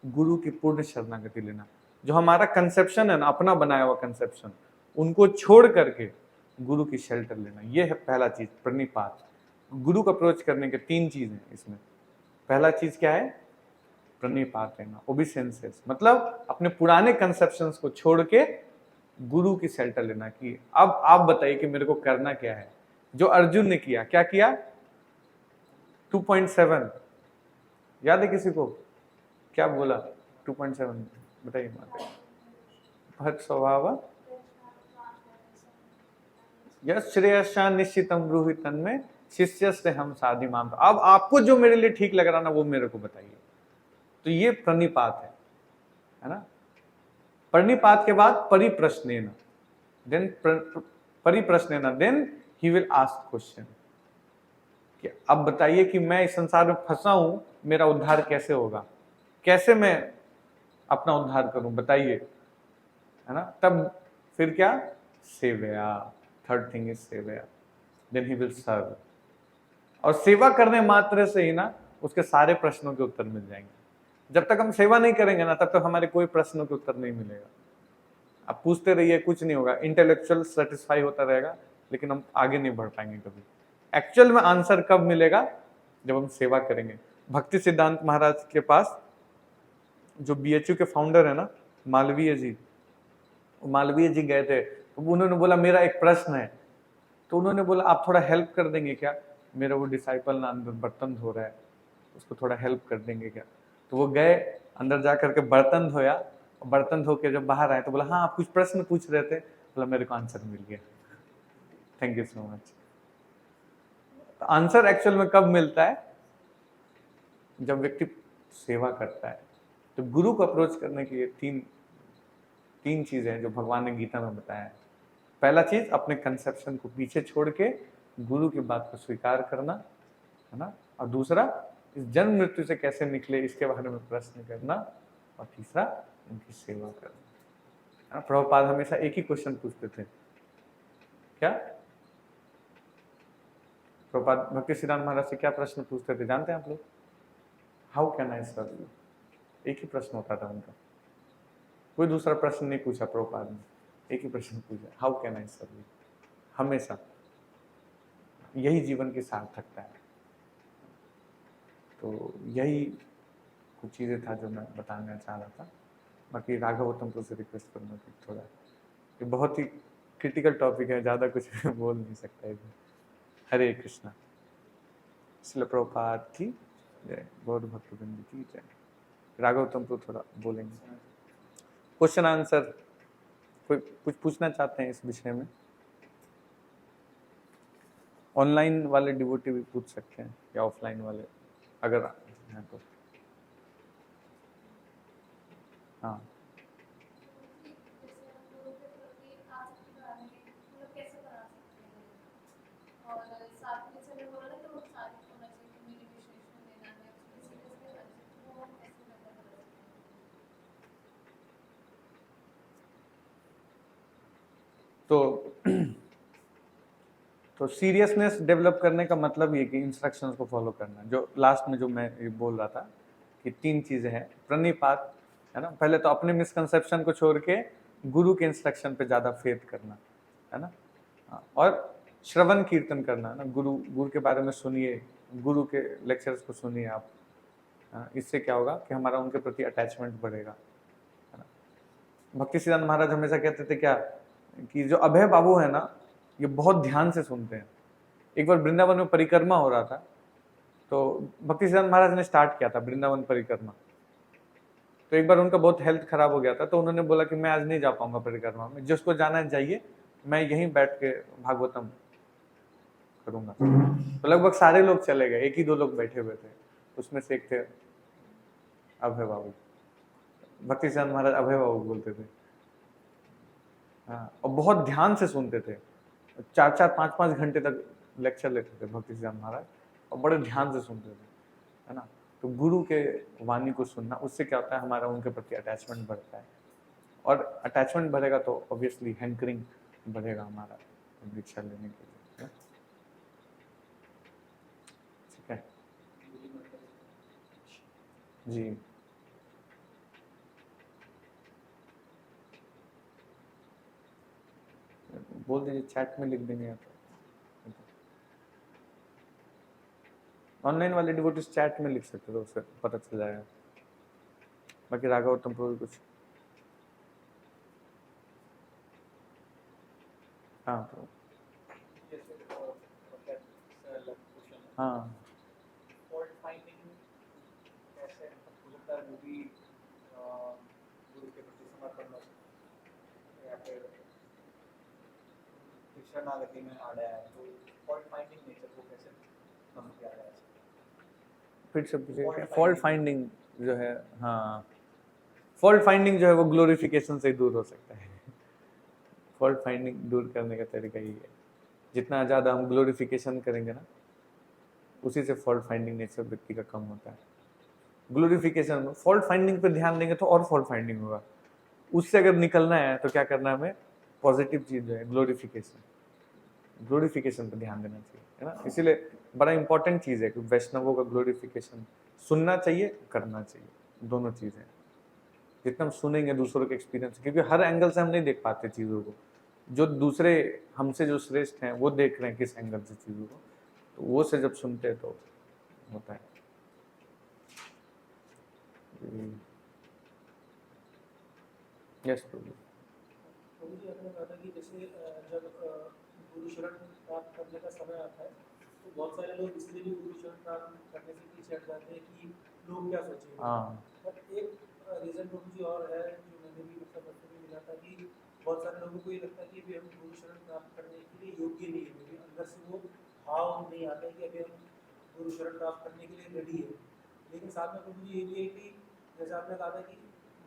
गुरु की पूर्ण शरणागति लेना। जो हमारा कंसेप्शन है ना, अपना बनाया हुआ कंसेप्शन, उनको छोड़ करके गुरु की शेल्टर लेना, ये है पहला चीज प्रणिपात। गुरु का अप्रोच करने के 3 चीज हैं इसमें। पहला चीज क्या है, प्रणिपात लेना, ओबिसेंसेस, मतलब अपने पुराने कंसेप्शंस को छोड़ के गुरु की शेल्टर लेना कि अब आप बताइए कि मेरे को करना क्या है। जो अर्जुन ने किया, क्या किया, 2.7 याद है किसी को, क्या बोला 2.7 बताइए। भक्त स्वभाव यश श्रेयस्या निश्चितम ब्रूहि तन्मे शिष्यस्य हम साधि माम। अब आपको जो मेरे लिए ठीक लग रहा ना वो मेरे को बताइए। तो ये प्रणिपात है ना। प्रणिपात के बाद परिप्रश्नेन, देन परिप्रश्नेन, then he will ask question कि अब बताइए कि मैं इस संसार में फंसा हूं, मेरा उद्धार कैसे होगा, कैसे मैं अपना उद्धार करूं बताइए, है ना। तब फिर क्या, सेवया, थर्ड थिंग इज सेवया, देन ही विल सर्व। और सेवा करने मात्र से ही ना उसके सारे प्रश्नों के उत्तर मिल जाएंगे। जब तक हम सेवा नहीं करेंगे ना, तब तक हमारे कोई प्रश्नों के उत्तर नहीं मिलेगा। आप पूछते रहिए, कुछ नहीं होगा, इंटेलेक्चुअल सेटिस्फाई होता रहेगा, लेकिन हम आगे नहीं बढ़ पाएंगे कभी। एक्चुअल में आंसर कब मिलेगा, जब हम सेवा करेंगे। भक्ति सिद्धांत महाराज के पास जो बीएचयू के फाउंडर है ना, मालवीय जी, मालवीय जी गए थे, तो उन्होंने बोला मेरा एक प्रश्न है। तो उन्होंने बोला आप थोड़ा हेल्प कर देंगे क्या, मेरा वो डिसाइपल ना अंदर बर्तन धो रहा है, उसको थोड़ा हेल्प कर देंगे क्या। तो वो गए, अंदर जा करके बर्तन धोया, और बर्तन धो के जब बाहर आए तो बोला हाँ आप कुछ प्रश्न पूछ रहे थे, बोला मेरे को आंसर मिल गया, थैंक यू सो मच। तो आंसर एक्चुअल में कब मिलता है, जब व्यक्ति सेवा करता है। तो गुरु को अप्रोच करने के लिए तीन चीजें हैं जो भगवान ने गीता में बताया है। पहला चीज, अपने कंसेप्शन को पीछे छोड़ के गुरु की बात को स्वीकार करना, है ना। और दूसरा, इस जन्म मृत्यु से कैसे निकले इसके बारे में प्रश्न करना। और तीसरा, उनकी सेवा करना। प्रभुपाद हमेशा एक ही क्वेश्चन पूछते थे, क्या, प्रभुपाद भक्ति सिद्धांत महाराज से क्या प्रश्न पूछते थे जानते हैं आप लोग, how can I serve you, एक ही प्रश्न होता था उनका, कोई दूसरा प्रश्न नहीं पूछा प्रभुपाद ने, एक ही प्रश्न पूछा, how can I serve you. हमेशा यही जीवन की सार्थकता है। तो यही कुछ चीज़ें था जो मैं बताना चाह रहा था। बाकी राघवोत्तम को से रिक्वेस्ट करूँगा कि थोड़ा, ये बहुत ही क्रिटिकल टॉपिक है, ज़्यादा कुछ बोल नहीं सकता इसमें। हरे कृष्णा। श्रील प्रभुपाद की जय, गौर भक्तवृंद की जय। राघवोत्तम को थोड़ा बोलेंगे, क्वेश्चन आंसर, कोई कुछ पूछना चाहते हैं इस विषय में। ऑनलाइन वाले डिवोटी भी पूछ सकते हैं या ऑफलाइन वाले अगर हैं तो। हाँ, तो तो सीरियसनेस डेवलप करने का मतलब ये कि इंस्ट्रक्शंस को फॉलो करना, जो लास्ट में जो मैं ये बोल रहा था कि 3 चीजें हैं, प्रणिपात है ना, पहले तो अपने मिसकंसेप्शन को छोड़ के गुरु के इंस्ट्रक्शन पे ज्यादा फेथ करना है ना, और श्रवण कीर्तन करना है ना, गुरु के बारे में सुनिए, गुरु के लेक्चर्स को सुनिए आप, इससे क्या होगा कि हमारा उनके प्रति अटैचमेंट बढ़ेगा, है ना। भक्ति सिद्धांत महाराज हमेशा कहते थे क्या कि जो अभय बाबू है ना, ये बहुत ध्यान से सुनते हैं। एक बार वृंदावन में परिक्रमा हो रहा था, तो भक्ति सिद्धांत महाराज ने स्टार्ट किया था वृंदावन परिक्रमा। तो एक बार उनका बहुत हेल्थ खराब हो गया था, तो उन्होंने बोला कि मैं आज नहीं जा पाऊंगा परिक्रमा में, जिसको जाना चाहिए मैं यहीं बैठ के भागवतम करूंगा। तो लगभग सारे लोग चले गए, 1 ही 2 लोग बैठे हुए थे, उसमें से एक थे अभय बाबू। भक्ति सिद्धांत महाराज अभय बाबू बोलते थे, हाँ, और बहुत ध्यान से सुनते थे, 4-4 5-5 घंटे तक लेक्चर लेते थे भक्ति सिद्धांत महाराज, और बड़े ध्यान से सुनते थे, है ना। तो गुरु के वाणी को सुनना, उससे क्या होता है, हमारा उनके प्रति अटैचमेंट बढ़ता है, और अटैचमेंट बढ़ेगा तो ऑब्वियसली हैंकरिंग बढ़ेगा हमारा दीक्षा लेने के लिए, ठीक है जी। बोल दीजिए, चैट में लिख देंगे आप, ऑनलाइन वाले डिवोटीज चैट में लिख सकते हो, उससे पता चल जाएगा। बाकी राघवोत्तम प्रभु कुछ, हाँ तो हाँ फिर से पूछिए, फॉल्ट फाइंडिंग जो है, हाँ, फॉल्ट फाइंडिंग जो है वो ग्लोरिफिकेशन से दूर हो सकता है। फॉल्ट फाइंडिंग दूर करने का तरीका यही है, जितना ज़्यादा हम ग्लोरिफिकेशन करेंगे ना, उसी से फॉल्ट फाइंडिंग नेचर व्यक्ति का कम होता है। ग्लोरिफिकेशन, फॉल्ट फाइंडिंग पर ध्यान देंगे तो और फॉल्ट फाइंडिंग होगा, उससे अगर निकलना है तो क्या करना है हमें, पॉजिटिव चीज़ जो है ग्लोरिफिकेशन, ग्लोरिफिकेशन पर ध्यान देना चाहिए, है ना। इसीलिए बड़ा इंपॉर्टेंट चीज़ है कि वैष्णवों का ग्लोरिफिकेशन सुनना चाहिए, करना चाहिए, दोनों चीज़ें। जितना हम सुनेंगे दूसरों के एक्सपीरियंस, क्योंकि हर एंगल से हम नहीं देख पाते चीज़ों को, जो दूसरे हमसे जो श्रेष्ठ हैं वो देख रहे हैं किस एंगल से चीज़ों को, तो वो से जब सुनते हैं तो होता है। यस प्रभु। जी, आपने कहा था कि जैसे जब गुरु शरण प्राप्त करने का समय आता है तो बहुत सारे लोग इसलिए भी गुरु शरण प्राप्त करने से पीछे हट जाते हैं कि लोग क्या सोचेंगे। हाँ, बट एक रीज़न प्रभु जी और है जो मैंने भी मतलब बच्चों में मिला था कि बहुत सारे लोगों को ये लगता है कि अभी हम गुरु शरण प्राप्त करने के लिए योग्य नहीं है, क्योंकि अंदर से वो भाव नहीं आता है कि अभी हम गुरु शरण प्राप्त करने के लिए रेडी है। लेकिन साथ में प्रभु जी ये भी है कि जैसे आपने कहा था कि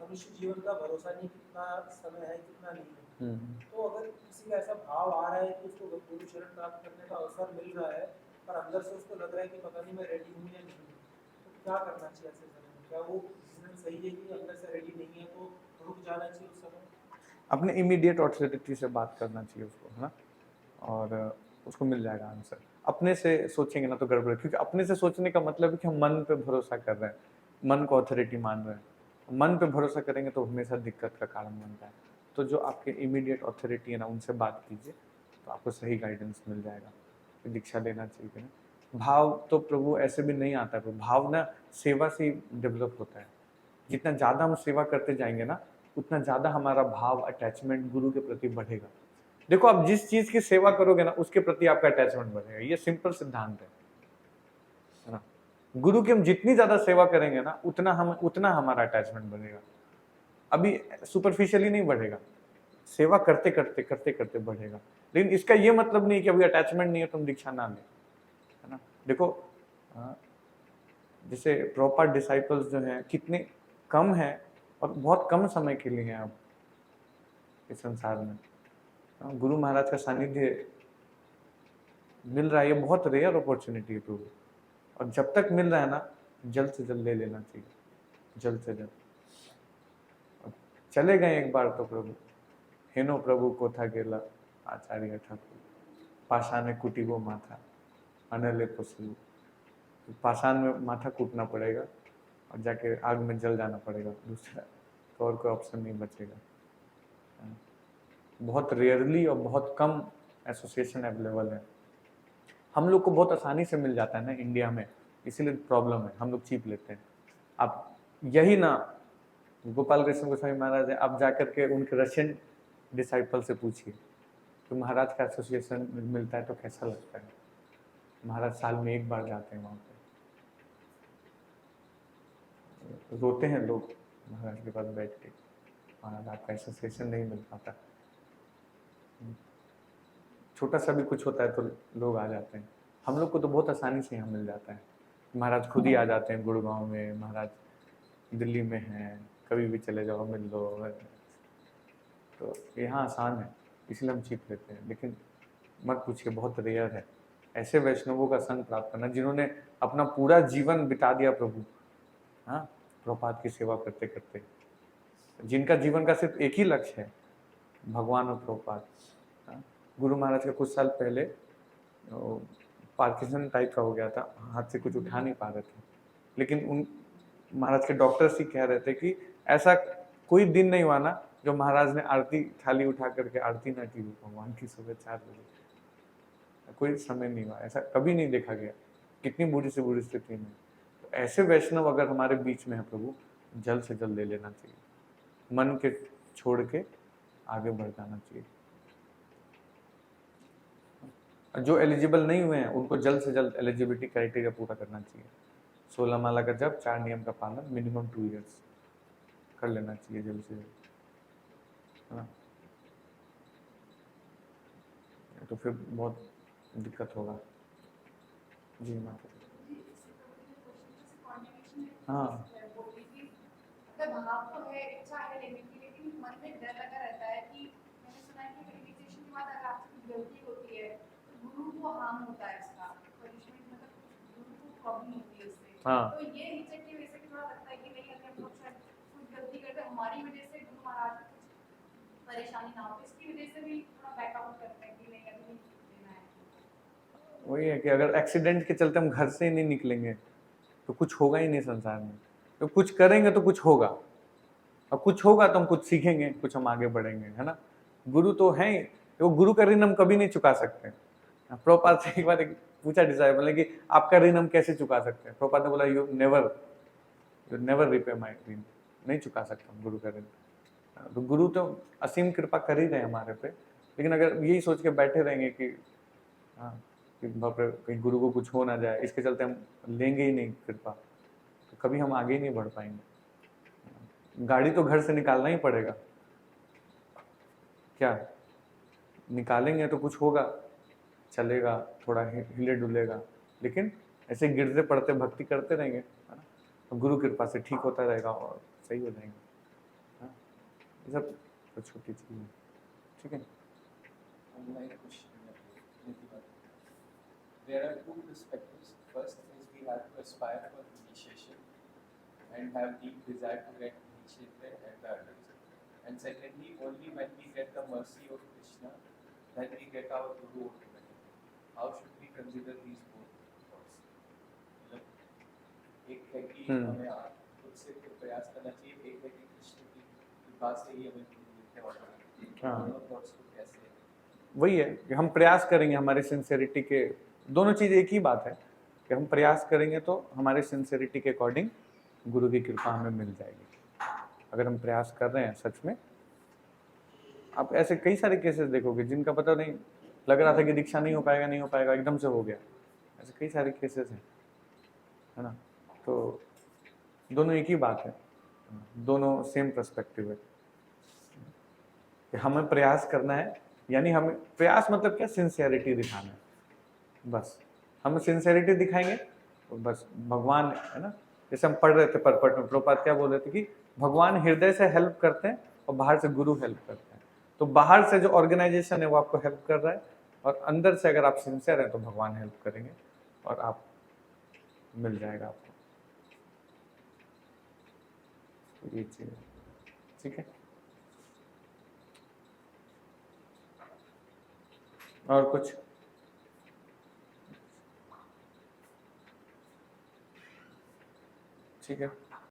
मनुष्य जीवन का भरोसा नहीं, कितना समय है कितना नहीं है। तो अगर किसी का ऐसा भाव आ रहा है कि उसको गुरु शरण प्राप्त करने का अवसर मिल रहा है, पर अंदर से उसको लग रहा है कि पता नहीं मैं रेडी हूँ या नहीं, तो क्या करना चाहिए ऐसे समय में? क्या वो डिसीजन सही है कि अंदर से रेडी नहीं है तो रुक जाना चाहिए उस समय? अपने इमीडिएट ऑथोरिटी से बात करना चाहिए उसको, है ना, और उसको मिल जाएगा आंसर। अपने से सोचेंगे ना तो गड़बड़ है, क्योंकि अपने से सोचने का मतलब है कि हम मन पे भरोसा कर रहे हैं, मन को अथॉरिटी मान रहे हैं। मन पे भरोसा करेंगे तो हमेशा दिक्कत का कारण बनता है। तो जो आपके इमीडिएट अथॉरिटी है ना, उनसे बात कीजिए तो आपको सही गाइडेंस मिल जाएगा, तो दीक्षा लेना चाहिए ना। भाव तो प्रभु ऐसे भी नहीं आता है, भाव ना सेवा से ही डेवलप होता है। जितना ज़्यादा हम सेवा करते जाएंगे ना, उतना ज़्यादा हमारा भाव, अटैचमेंट गुरु के प्रति बढ़ेगा। देखो, आप जिस चीज़ की सेवा करोगे ना, उसके प्रति आपका अटैचमेंट बढ़ेगा, ये सिंपल सिद्धांत है ना। गुरु की हम जितनी ज़्यादा सेवा करेंगे ना, उतना हमारा अटैचमेंट बढ़ेगा। अभी सुपरफिशियली नहीं बढ़ेगा, सेवा करते करते करते करते बढ़ेगा। लेकिन इसका ये मतलब नहीं कि अभी अटैचमेंट नहीं है तुम दीक्षा ना ले, है ना। देखो, जैसे प्रॉपर डिसाइपल्स जो हैं कितने कम हैं, और बहुत कम समय के लिए हैं अब इस संसार में। गुरु महाराज का सानिध्य मिल रहा है, ये बहुत रेयर अपॉर्चुनिटी है प्रभु, और जब तक मिल रहा है ना, जल्द से जल्द ले लेना चाहिए, जल्द से जल्द। चले गए एक बार तो प्रभु, हेनो प्रभु को था गेला, आचार्य ठाकुर, पाषाण कुटिबो माथा अनले पशु, तो पाषाण में माथा कूटना पड़ेगा और जाके आग में जल जाना पड़ेगा, दूसरा तो और कोई ऑप्शन नहीं बचेगा। बहुत रेयरली और बहुत कम एसोसिएशन अवेलेबल है। हम लोग को बहुत आसानी से मिल जाता है ना इंडिया में, इसीलिए प्रॉब्लम है, हम लोग चीप लेते हैं। आप यही ना गोपाल कृष्ण गोस्वामी महाराज है, आप जाकर के उनके रशियन डिसाइपल से पूछिए तो महाराज का एसोसिएशन मिलता है तो कैसा लगता है। महाराज साल में एक बार जाते हैं वहाँ पे, रोते हैं लोग महाराज के पास बैठ के, महाराज आपका एसोसिएशन नहीं मिल पाता। छोटा सा भी कुछ होता है तो लोग आ जाते हैं, हम लोग को तो बहुत आसानी से यहाँ मिल जाता है। महाराज खुद ही आ जाते हैं गुड़गांव में, महाराज दिल्ली में हैं, कभी भी चले जाओ मिल लो, तो यहाँ आसान है इसलिए हम चीप लेते हैं। लेकिन मत पूछिए, बहुत रेयर है ऐसे वैष्णवों का संग प्राप्त करना जिन्होंने अपना पूरा जीवन बिता दिया प्रभु, हाँ, प्रभुपाद की सेवा करते करते, जिनका जीवन का सिर्फ एक ही लक्ष्य है, भगवान और प्रभुपाद। हाँ, गुरु महाराज का कुछ साल पहले पार्किंसन टाइप का हो गया था, हाथ से कुछ उठा नहीं पा रहे थे, लेकिन उन महाराज के डॉक्टर्स ही कह रहे थे कि ऐसा कोई दिन नहीं हुआ ना जो महाराज ने आरती थाली उठा करके आरती ना की भगवान की सुबह 4 बजे, कोई समय नहीं हुआ, ऐसा कभी नहीं देखा गया, कितनी बुरी से बुरी स्थिति में। तो ऐसे वैष्णव अगर हमारे बीच में है प्रभु, जल्द से जल्द ले लेना चाहिए, मन के छोड़ के आगे बढ़ जाना चाहिए। जो एलिजिबल नहीं हुए हैं उनको जल्द से जल्द एलिजिबिलिटी क्राइटेरिया पूरा करना चाहिए। 16 माला का जप, 4 नियम का पालन, मिनिमम 2 इयर्स कर लेना चाहिए जल्द से जल्द, है ना। तो फिर बहुत दिक्कत होगा। जी माता। हाँ भाव तो है, इच्छा है लेने की, लेकिन मन में डर लगा रहता है कि मैंने सुना है कि मेडिटेशन के बाद अगर आपसे कुछ गलती होती है तो गुरु को हार्म होता है, इसका पनिशमेंट, मतलब गुरु को प्रॉब्लम होती है इससे। हाँ। तो ये हिचक की वजह से थोड़ा लगता है कि नहीं, अगर हम लोग शायद कुछ गलती करते हमारी वजह से गुरु महाराज को कुछ परेशानी ना हो, इसकी वजह से भी थोड़ा बैकआउट करते हैं कि नहीं अभी नहीं देना है। वही है कि अगर एक्सीडेंट के चलते हम घर से ही नहीं निकलेंगे तो कुछ होगा ही नहीं संसार में, तो कुछ करेंगे तो कुछ होगा, और कुछ होगा तो हम कुछ सीखेंगे, कुछ हम आगे बढ़ेंगे, है ना। गुरु तो है ही, वो गुरु का ऋण हम कभी नहीं चुका सकते। प्रभुपाद से एक बार पूछा डिसाइपल ने कि आपका ऋण हम कैसे चुका सकते हैं, प्रभुपाद ने बोला यू नेवर रिपे माय ऋण, नहीं चुका सकता हम गुरु का ऋण। तो गुरु तो असीम कृपा कर ही रहे हमारे पे, लेकिन अगर यही सोच के बैठे रहेंगे कि हाँ कि बाप रे कहीं गुरु को कुछ हो ना जाए, इसके चलते हम लेंगे ही नहीं कृपा, तो कभी हम आगे ही नहीं बढ़ पाएंगे। गाड़ी तो घर से निकालना ही पड़ेगा, क्या निकालेंगे तो कुछ होगा, चलेगा, थोड़ा हिले डुलेगा, लेकिन ऐसे गिरते पड़ते भक्ति करते रहेंगे, है ना, तो गुरु कृपा से ठीक होता रहेगा और सही हो जाएगा। ये सब तो छोटी चीज है, ठीक है। There are two perspectives. First is we have to aspire for initiation and have deep desire to get initiated at the adults. And secondly, only when we get the mercy of Krishna, then we get our Guru automatically. How should we consider these both thoughts? एक है कि हमें खुद से प्रयास करना चाहिए, एक है कि कृष्ण की कृपा से ही हमें गुरु मिलते हैं ऑटोमेटिकली। दोनों थॉट्स को कैसे? वही है कि हम प्रयास करेंगे, हमारे सिंसेरिटी के, दोनों चीज़ एक ही बात है कि हम प्रयास करेंगे तो हमारे सिंसेरिटी के अकॉर्डिंग गुरु की कृपा हमें मिल जाएगी। अगर हम प्रयास कर रहे हैं सच में, आप ऐसे कई सारे केसेस देखोगे जिनका पता नहीं, लग रहा था कि दीक्षा नहीं हो पाएगा, एकदम से हो गया, ऐसे कई सारे केसेस हैं, है ना। तो दोनों एक ही बात है, दोनों सेम पर्सपेक्टिव है कि हमें प्रयास करना है, यानी हमें प्रयास मतलब क्या, सिंसियरिटी दिखाना है, बस हम सिंसियरिटी दिखाएंगे तो बस भगवान, है ना। जैसे हम पढ़ रहे थे परपट में, प्रभुपाद क्या बोल रहे थे कि भगवान हृदय से हेल्प करते हैं और बाहर से गुरु हेल्प करते हैं। तो बाहर से जो ऑर्गेनाइजेशन है वो आपको हेल्प कर रहा है, और अंदर से अगर आप सिंसियर हैं तो भगवान हेल्प करेंगे और आप मिल जाएगा आपको, तो ये चीज़ है, ठीक है। और कुछ? ठीक है।